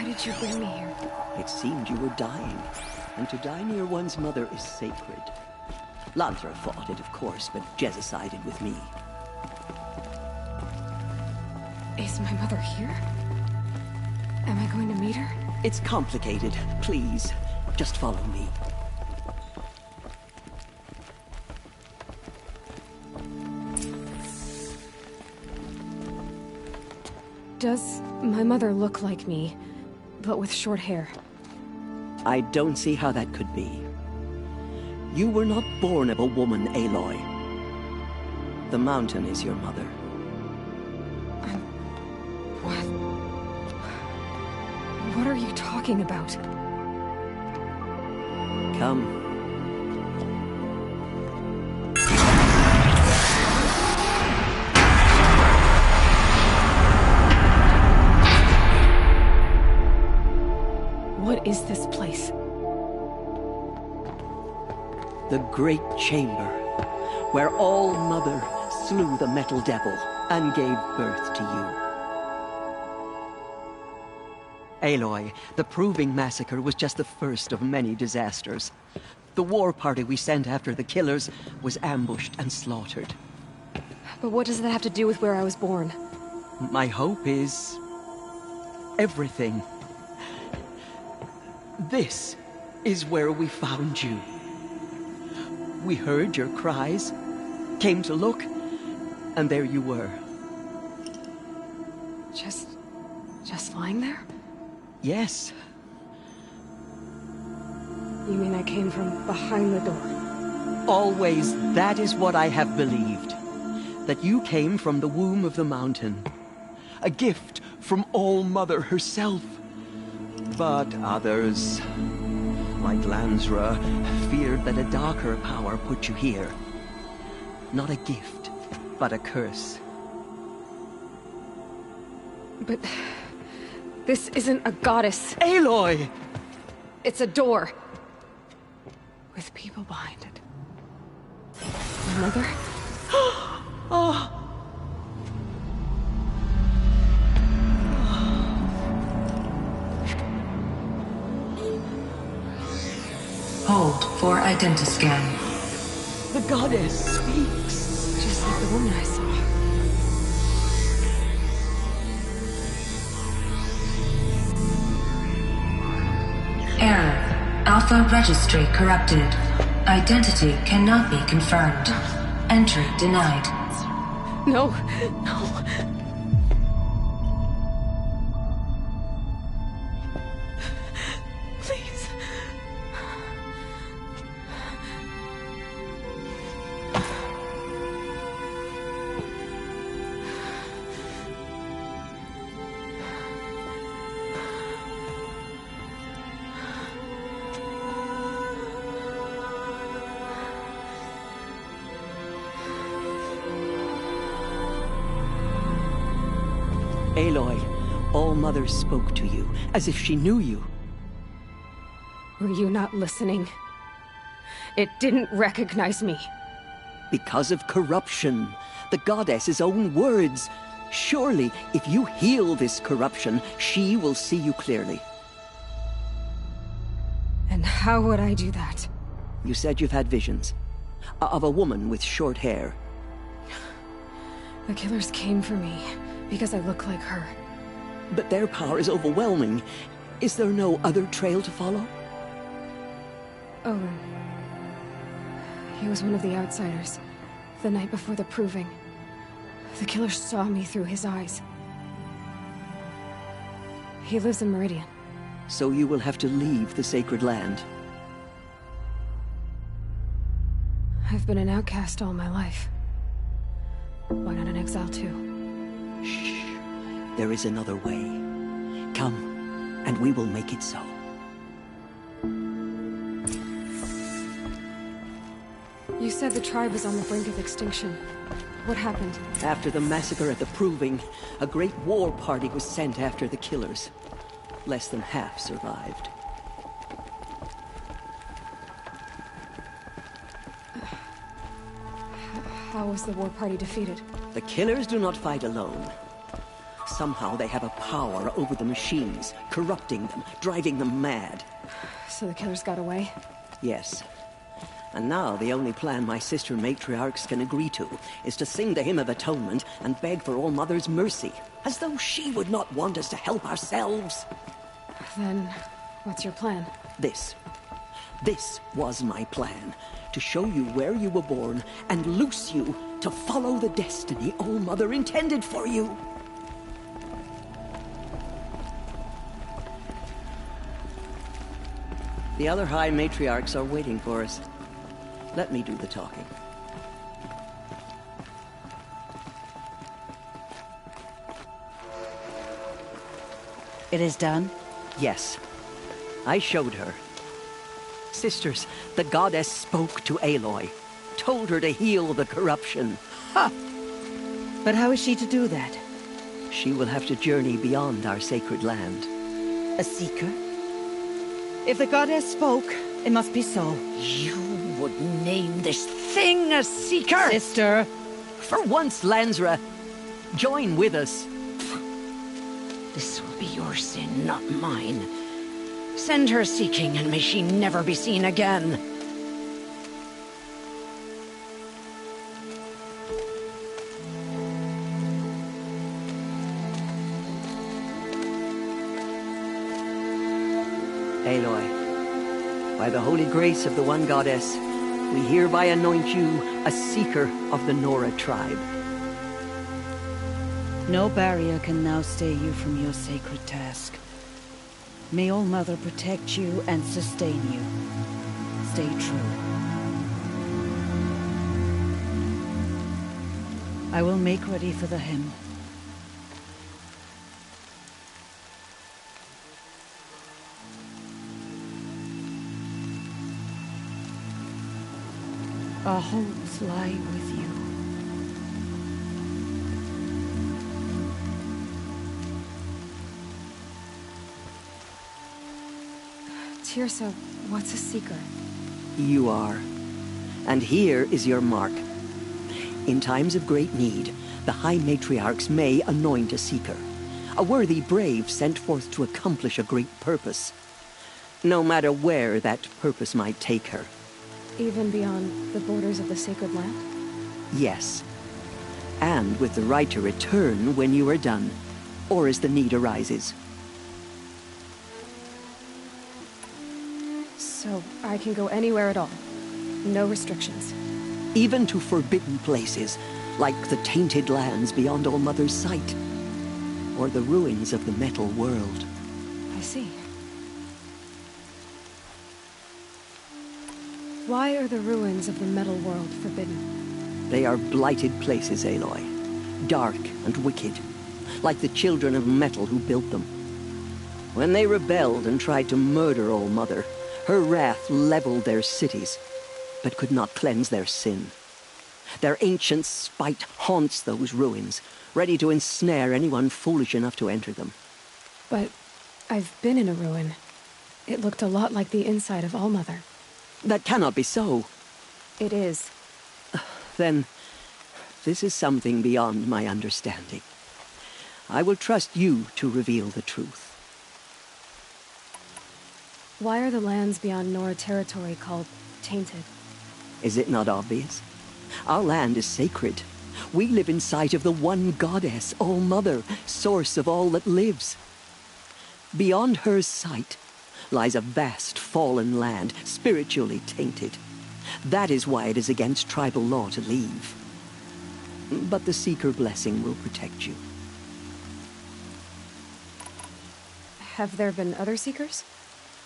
Why did you bring me here? It seemed you were dying, and to die near one's mother is sacred. Lantra fought it, of course, but Jezza sided with me. Is my mother here? Am I going to meet her? It's complicated. Please, just follow me. Does my mother look like me, but with short hair? I don't see how that could be. You were not born of a woman, Aloy. The mountain is your mother. What? What are you talking about? Come. What is this place? The Great Chamber, where All-Mother slew the Metal Devil and gave birth to you. Aloy, the Proving Massacre was just the first of many disasters. The war party we sent after the killers was ambushed and slaughtered. But what does that have to do with where I was born? My hope is... everything. This is where we found you. We heard your cries, came to look, and there you were. Just lying there? Yes. You mean I came from behind the door? Always, that is what I have believed. That you came from the womb of the mountain. A gift from All-Mother herself. But others, like Lansra, feared that a darker power put you here. Not a gift, but a curse. But... this isn't a goddess. Aloy! It's a door. With people behind it. My mother? Oh! Hold for identiscan. The goddess speaks. Just like the woman I saw. Error. Alpha registry corrupted. Identity cannot be confirmed. Entry denied. No, no. Please. Aloy, All-Mother spoke to you, as if she knew you. Were you not listening? It didn't recognize me. Because of corruption. The goddess's own words. Surely, if you heal this corruption, she will see you clearly. And how would I do that? You said you've had visions. Of a woman with short hair. The killers came for me, because I look like her. But their power is overwhelming. Is there no other trail to follow? Oh, he was one of the outsiders. The night before the Proving. The killer saw me through his eyes. He lives in Meridian. So you will have to leave the sacred land. I've been an outcast all my life. Why not an exile too? Shh. There is another way. Come, and we will make it so. You said the tribe was on the brink of extinction. What happened? After the massacre at the Proving, a great war party was sent after the killers. Less than half survived. How was the war party defeated? The killers do not fight alone. Somehow they have a power over the machines, corrupting them, driving them mad. So the killers got away? Yes. And now the only plan my sister matriarchs can agree to is to sing the Hymn of Atonement and beg for All Mother's mercy, as though she would not want us to help ourselves. Then, what's your plan? This was my plan. To show you where you were born and loose you to follow the destiny All Mother intended for you. The other High Matriarchs are waiting for us. Let me do the talking. It is done? Yes. I showed her. Sisters, the goddess spoke to Aloy. Told her to heal the corruption. Ha! But how is she to do that? She will have to journey beyond our sacred land. A seeker? If the goddess spoke, it must be so. You would name this thing a seeker? Sister! For once, Lansra, join with us. This will be your sin, not mine. Send her seeking, and may she never be seen again. Aloy, by the holy grace of the one goddess, we hereby anoint you a seeker of the Nora tribe. No barrier can now stay you from your sacred task. May All Mother protect you and sustain you. Stay true. I will make ready for the hymn. Our homes lie with you. Tirsa, what's a seeker? You are. And here is your mark. In times of great need, the High Matriarchs may anoint a seeker. A worthy brave sent forth to accomplish a great purpose. No matter where that purpose might take her. Even beyond the borders of the sacred land? Yes. And with the right to return when you are done, or as the need arises. So I can go anywhere at all? No restrictions? Even to forbidden places, like the tainted lands beyond All Mother's sight. Or the ruins of the metal world. I see. Why are the ruins of the metal world forbidden? They are blighted places, Aloy. Dark and wicked. Like the children of metal who built them. When they rebelled and tried to murder All Mother, her wrath leveled their cities, but could not cleanse their sin. Their ancient spite haunts those ruins, ready to ensnare anyone foolish enough to enter them. But I've been in a ruin. It looked a lot like the inside of All Mother. That cannot be so. It is. Then, this is something beyond my understanding. I will trust you to reveal the truth. Why are the lands beyond Nora territory called tainted? Is it not obvious? Our land is sacred. We live in sight of the one goddess, All Mother, source of all that lives. Beyond her sight lies a vast fallen land, spiritually tainted. That is why it is against tribal law to leave. But the Seeker blessing will protect you. Have there been other Seekers?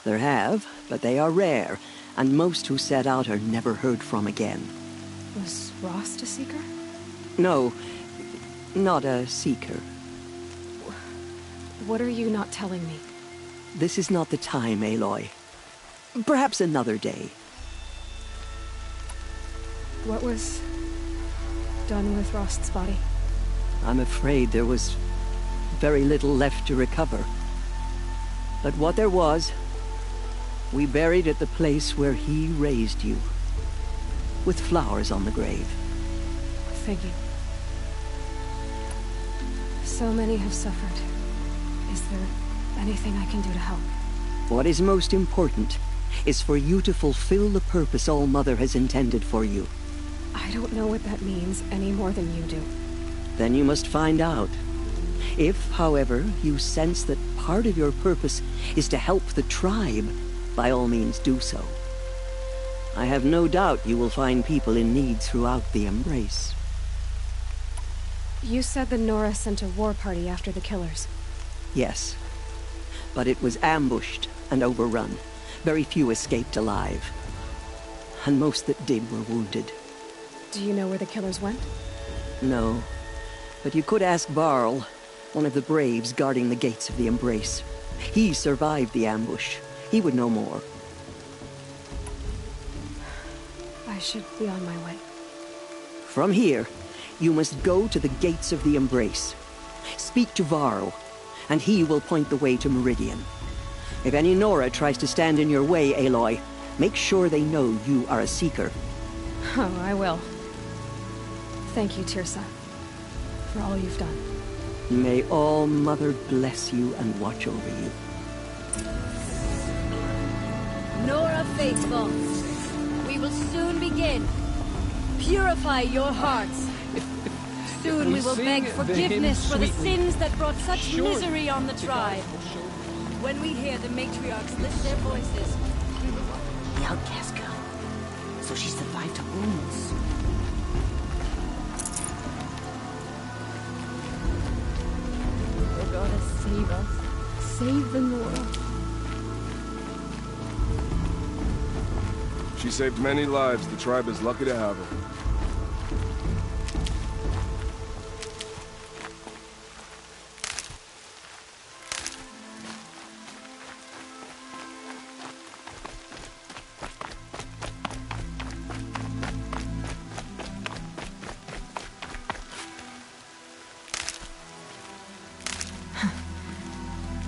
There have, but they are rare, and most who set out are never heard from again. Was Rost a Seeker? No, not a Seeker. What are you not telling me? This is not the time, Aloy. Perhaps another day. What was done with Rost's body? I'm afraid there was very little left to recover. But what there was, we buried at the place where he raised you. With flowers on the grave. Thank you. So many have suffered. Is there anything I can do to help? What is most important is for you to fulfill the purpose All-Mother has intended for you. I don't know what that means any more than you do. Then you must find out. If, however, you sense that part of your purpose is to help the tribe, by all means do so. I have no doubt you will find people in need throughout the Embrace. You said the Nora sent a war party after the killers. Yes. But it was ambushed and overrun. Very few escaped alive. And most that did were wounded. Do you know where the killers went? No. But you could ask Varl, one of the braves guarding the gates of the Embrace. He survived the ambush. He would know more. I should be on my way. From here, you must go to the gates of the Embrace. Speak to Varl, and he will point the way to Meridian. If any Nora tries to stand in your way, Aloy, make sure they know you are a Seeker. Oh, I will. Thank you, Tirsa, for all you've done. May All-Mother bless you and watch over you. Nora Faithful, we will soon begin. Purify your hearts. Soon we will beg forgiveness for the sins that brought such misery on the tribe. When we hear the matriarchs lift their voices, The outcast girl. So she survived her wounds. You're gonna save us. Save the Nora. She saved many lives. The tribe is lucky to have her.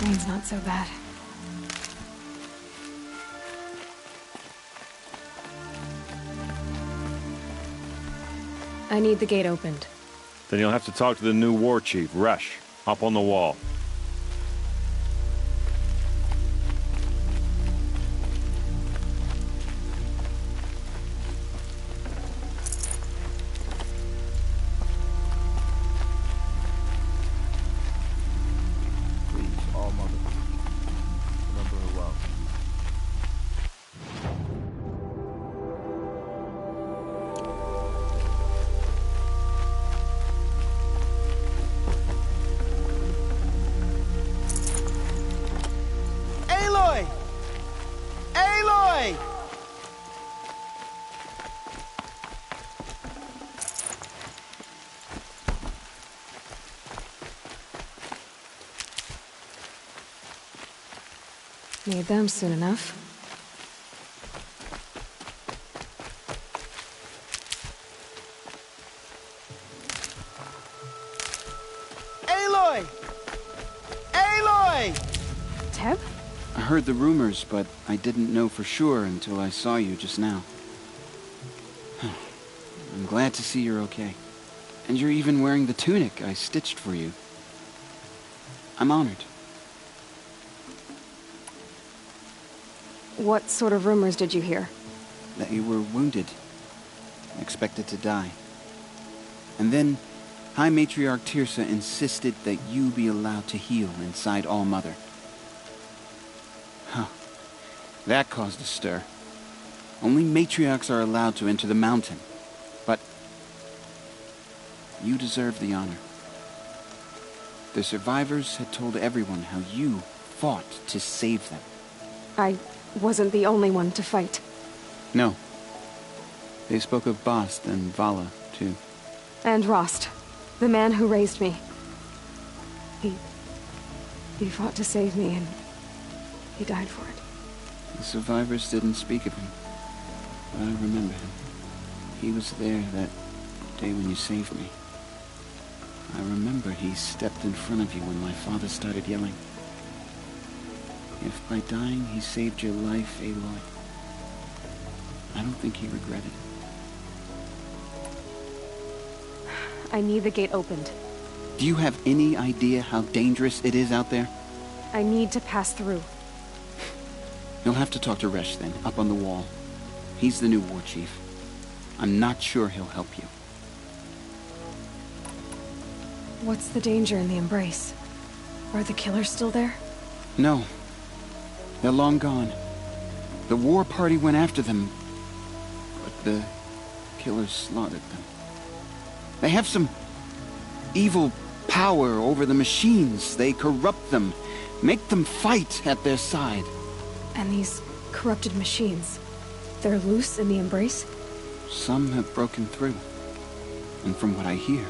Rain's not so bad. I need the gate opened. Then you'll have to talk to the new war chief, Resh, up on the wall. Please, All-Mother. Remember her well. Aloy! Aloy! Need them soon enough. Aloy! Aloy! Teb? I heard the rumors, but I didn't know for sure until I saw you just now. I'm glad to see you're okay. And you're even wearing the tunic I stitched for you. I'm honored. What sort of rumors did you hear? That you were wounded. Expected to die. And then, High Matriarch Tirsa insisted that you be allowed to heal inside All-Mother. Huh. That caused a stir. Only matriarchs are allowed to enter the mountain. But you deserve the honor. The survivors had told everyone how you fought to save them. I wasn't the only one to fight. No. They spoke of Bast and Vala, too. And Rost, the man who raised me. He fought to save me, and he died for it. The survivors didn't speak of him, but I remember him. He was there that day when you saved me. I remember he stepped in front of you when my father started yelling. If by dying he saved your life, Aloy, I don't think he regretted it. I need the gate opened. Do you have any idea how dangerous it is out there? I need to pass through. You'll have to talk to Resh then, up on the wall. He's the new war chief. I'm not sure he'll help you. What's the danger in the Embrace? Are the killers still there? No. They're long gone. The war party went after them, but the killers slaughtered them. They have some evil power over the machines. They corrupt them, make them fight at their side. And these corrupted machines, they're loose in the Embrace? Some have broken through. And from what I hear,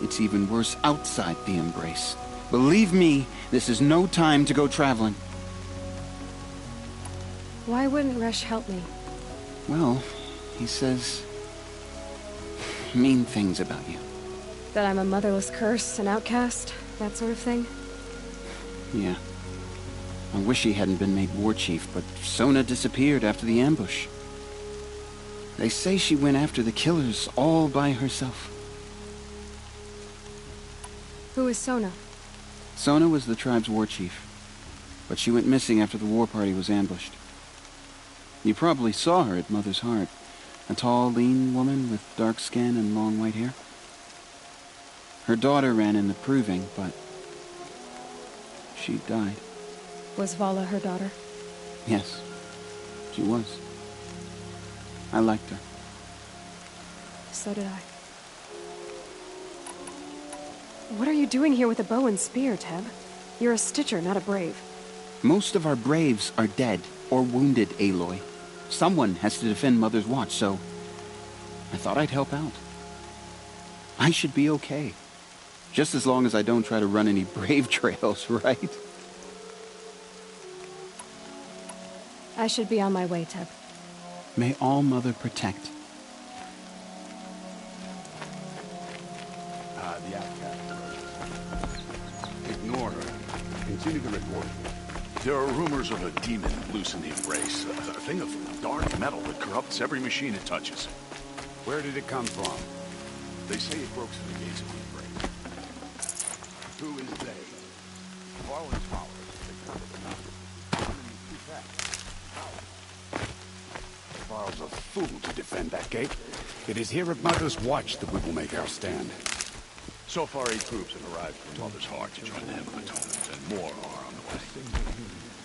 it's even worse outside the Embrace. Believe me, this is no time to go traveling. Why wouldn't Resh help me? Well, he says mean things about you. That I'm a motherless curse, an outcast, that sort of thing? Yeah. I wish he hadn't been made war chief, but Sona disappeared after the ambush. They say she went after the killers all by herself. Who is Sona? Sona was the tribe's war chief, but she went missing after the war party was ambushed. You probably saw her at Mother's Heart. A tall, lean woman with dark skin and long white hair. Her daughter ran in the proving, but she died. Was Vala her daughter? Yes, she was. I liked her. So did I. What are you doing here with a bow and spear, Teb? You're a Stitcher, not a Brave. Most of our Braves are dead or wounded, Aloy. Someone has to defend Mother's Watch, so I thought I'd help out. I should be okay. Just as long as I don't try to run any Brave trails, right? I should be on my way, Teb. May All Mother protect. The outcast. Ignore her. Continue the report. There are rumors of a demon loose in the Embrace. A thing of dark metal that corrupts every machine it touches. Where did it come from? They say it broke through the gates of the Embrace. Who is they? Farland's followers. They covered the mountain. Too fast. Farl's a fool to defend that gate. It is here at Mother's Watch that we will make our stand. So far, 8 troops have arrived from Mother's Heart to join the Hymn of Atonement, and more are on the way.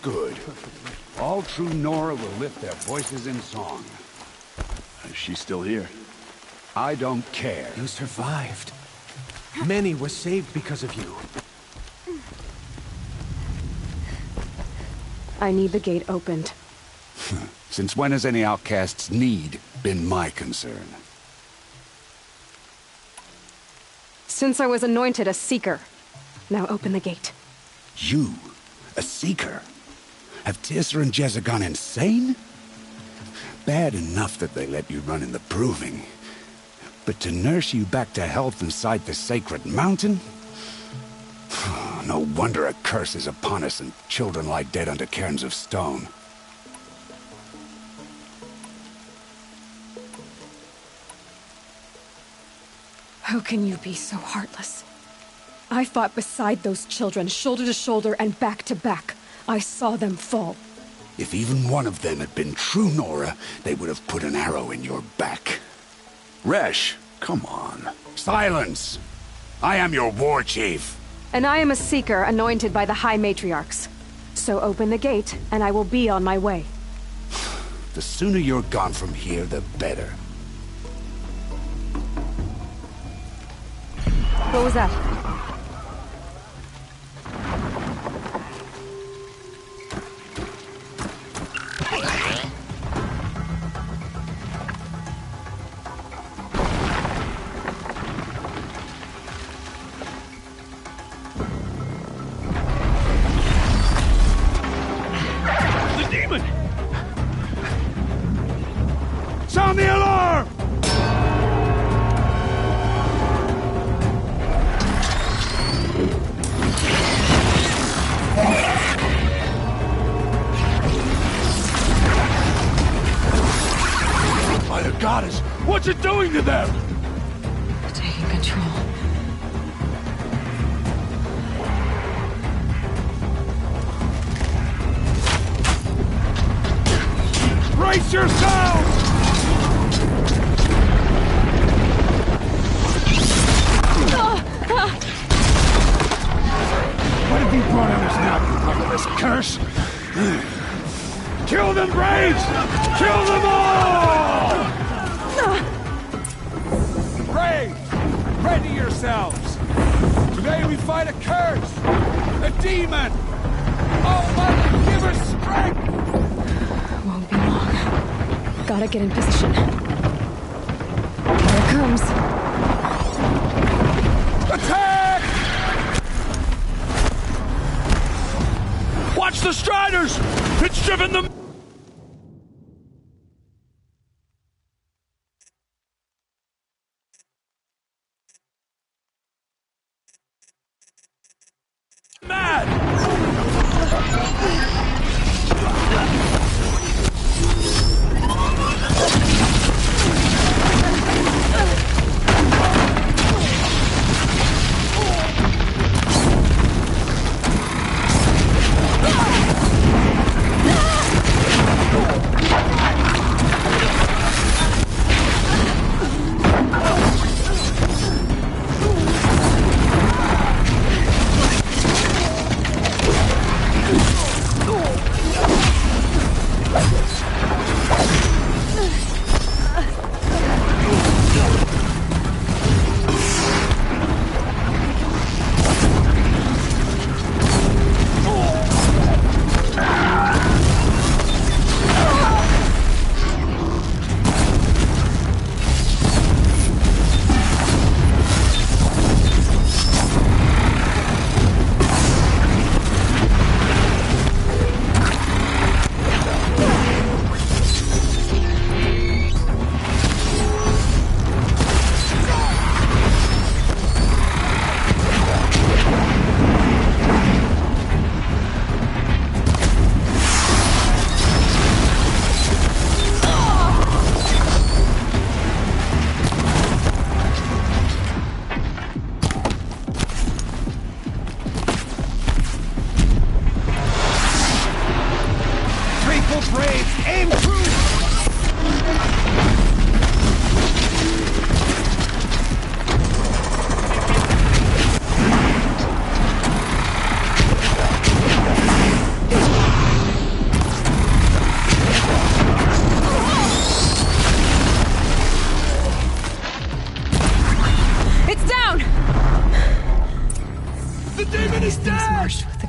Good. All true Nora will lift their voices in song. Is she still here? I don't care. You survived. Many were saved because of you. I need the gate opened. Since when has any outcast's need been my concern? Since I was anointed a Seeker. Now open the gate. You? A Seeker? Have Tissa and Jezza gone insane? Bad enough that they let you run in the Proving. But to nurse you back to health inside the sacred mountain? No wonder a curse is upon us and children lie dead under cairns of stone. How can you be so heartless? I fought beside those children, shoulder to shoulder and back to back. I saw them fall. If even one of them had been true Nora, they would have put an arrow in your back. Resh, come on. Silence! I am your war chief. And I am a Seeker anointed by the High Matriarchs. So open the gate, and I will be on my way. The sooner you're gone from here, the better. What was that? The demon! Sound the alarm! By the goddess, what's it doing to them? Taking control. Brace yourselves! What have you brought on us now, you motherless curse? Kill them, Braves! Kill them all! Braves, ready yourselves! Today we fight a curse! A demon! Almighty, give us strength! Won't be long. Gotta get in position. Here it comes. Attack! Watch the Striders! It's driven them... mad!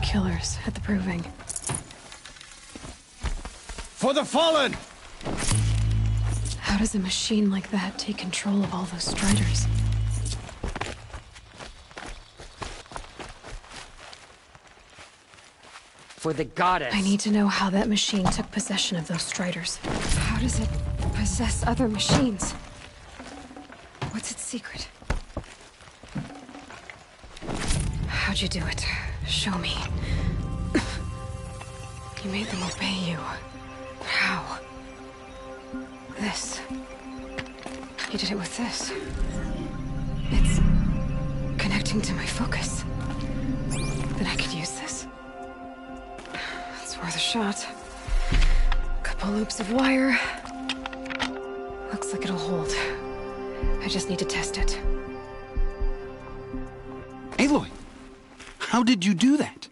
Killers at the proving. For the fallen! How does a machine like that take control of all those Striders? For the goddess. I need to know how that machine took possession of those Striders. How does it possess other machines? What's its secret? How'd you do it? Show me. You made them obey you. How? This. You did it with this. It's connecting to my focus. Then I could use this. It's worth a shot. Couple loops of wire. Looks like it'll hold. I just need to test it. Aloy! How did you do that?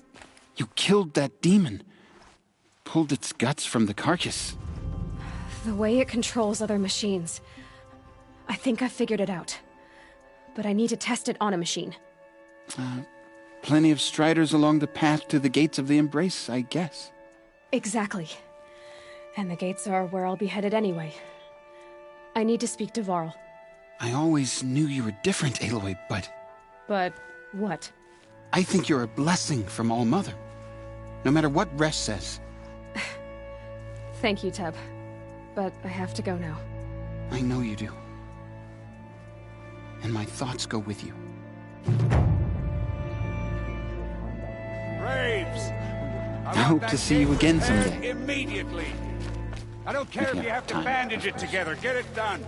You killed that demon. Pulled its guts from the carcass. The way it controls other machines. I think I figured it out. But I need to test it on a machine. Plenty of Striders along the path to the gates of the Embrace, I guess. Exactly. And the gates are where I'll be headed anyway. I need to speak to Varl. I always knew you were different, Aloy, but... But what? I think you're a blessing from All-Mother. No matter what Resh says. Thank you, Teb. But I have to go now. I know you do. And my thoughts go with you. Braves! I hope to see you again someday. Immediately! I don't care if you have to bandage it together. Get it done!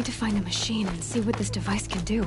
need to find the machine and see what this device can do.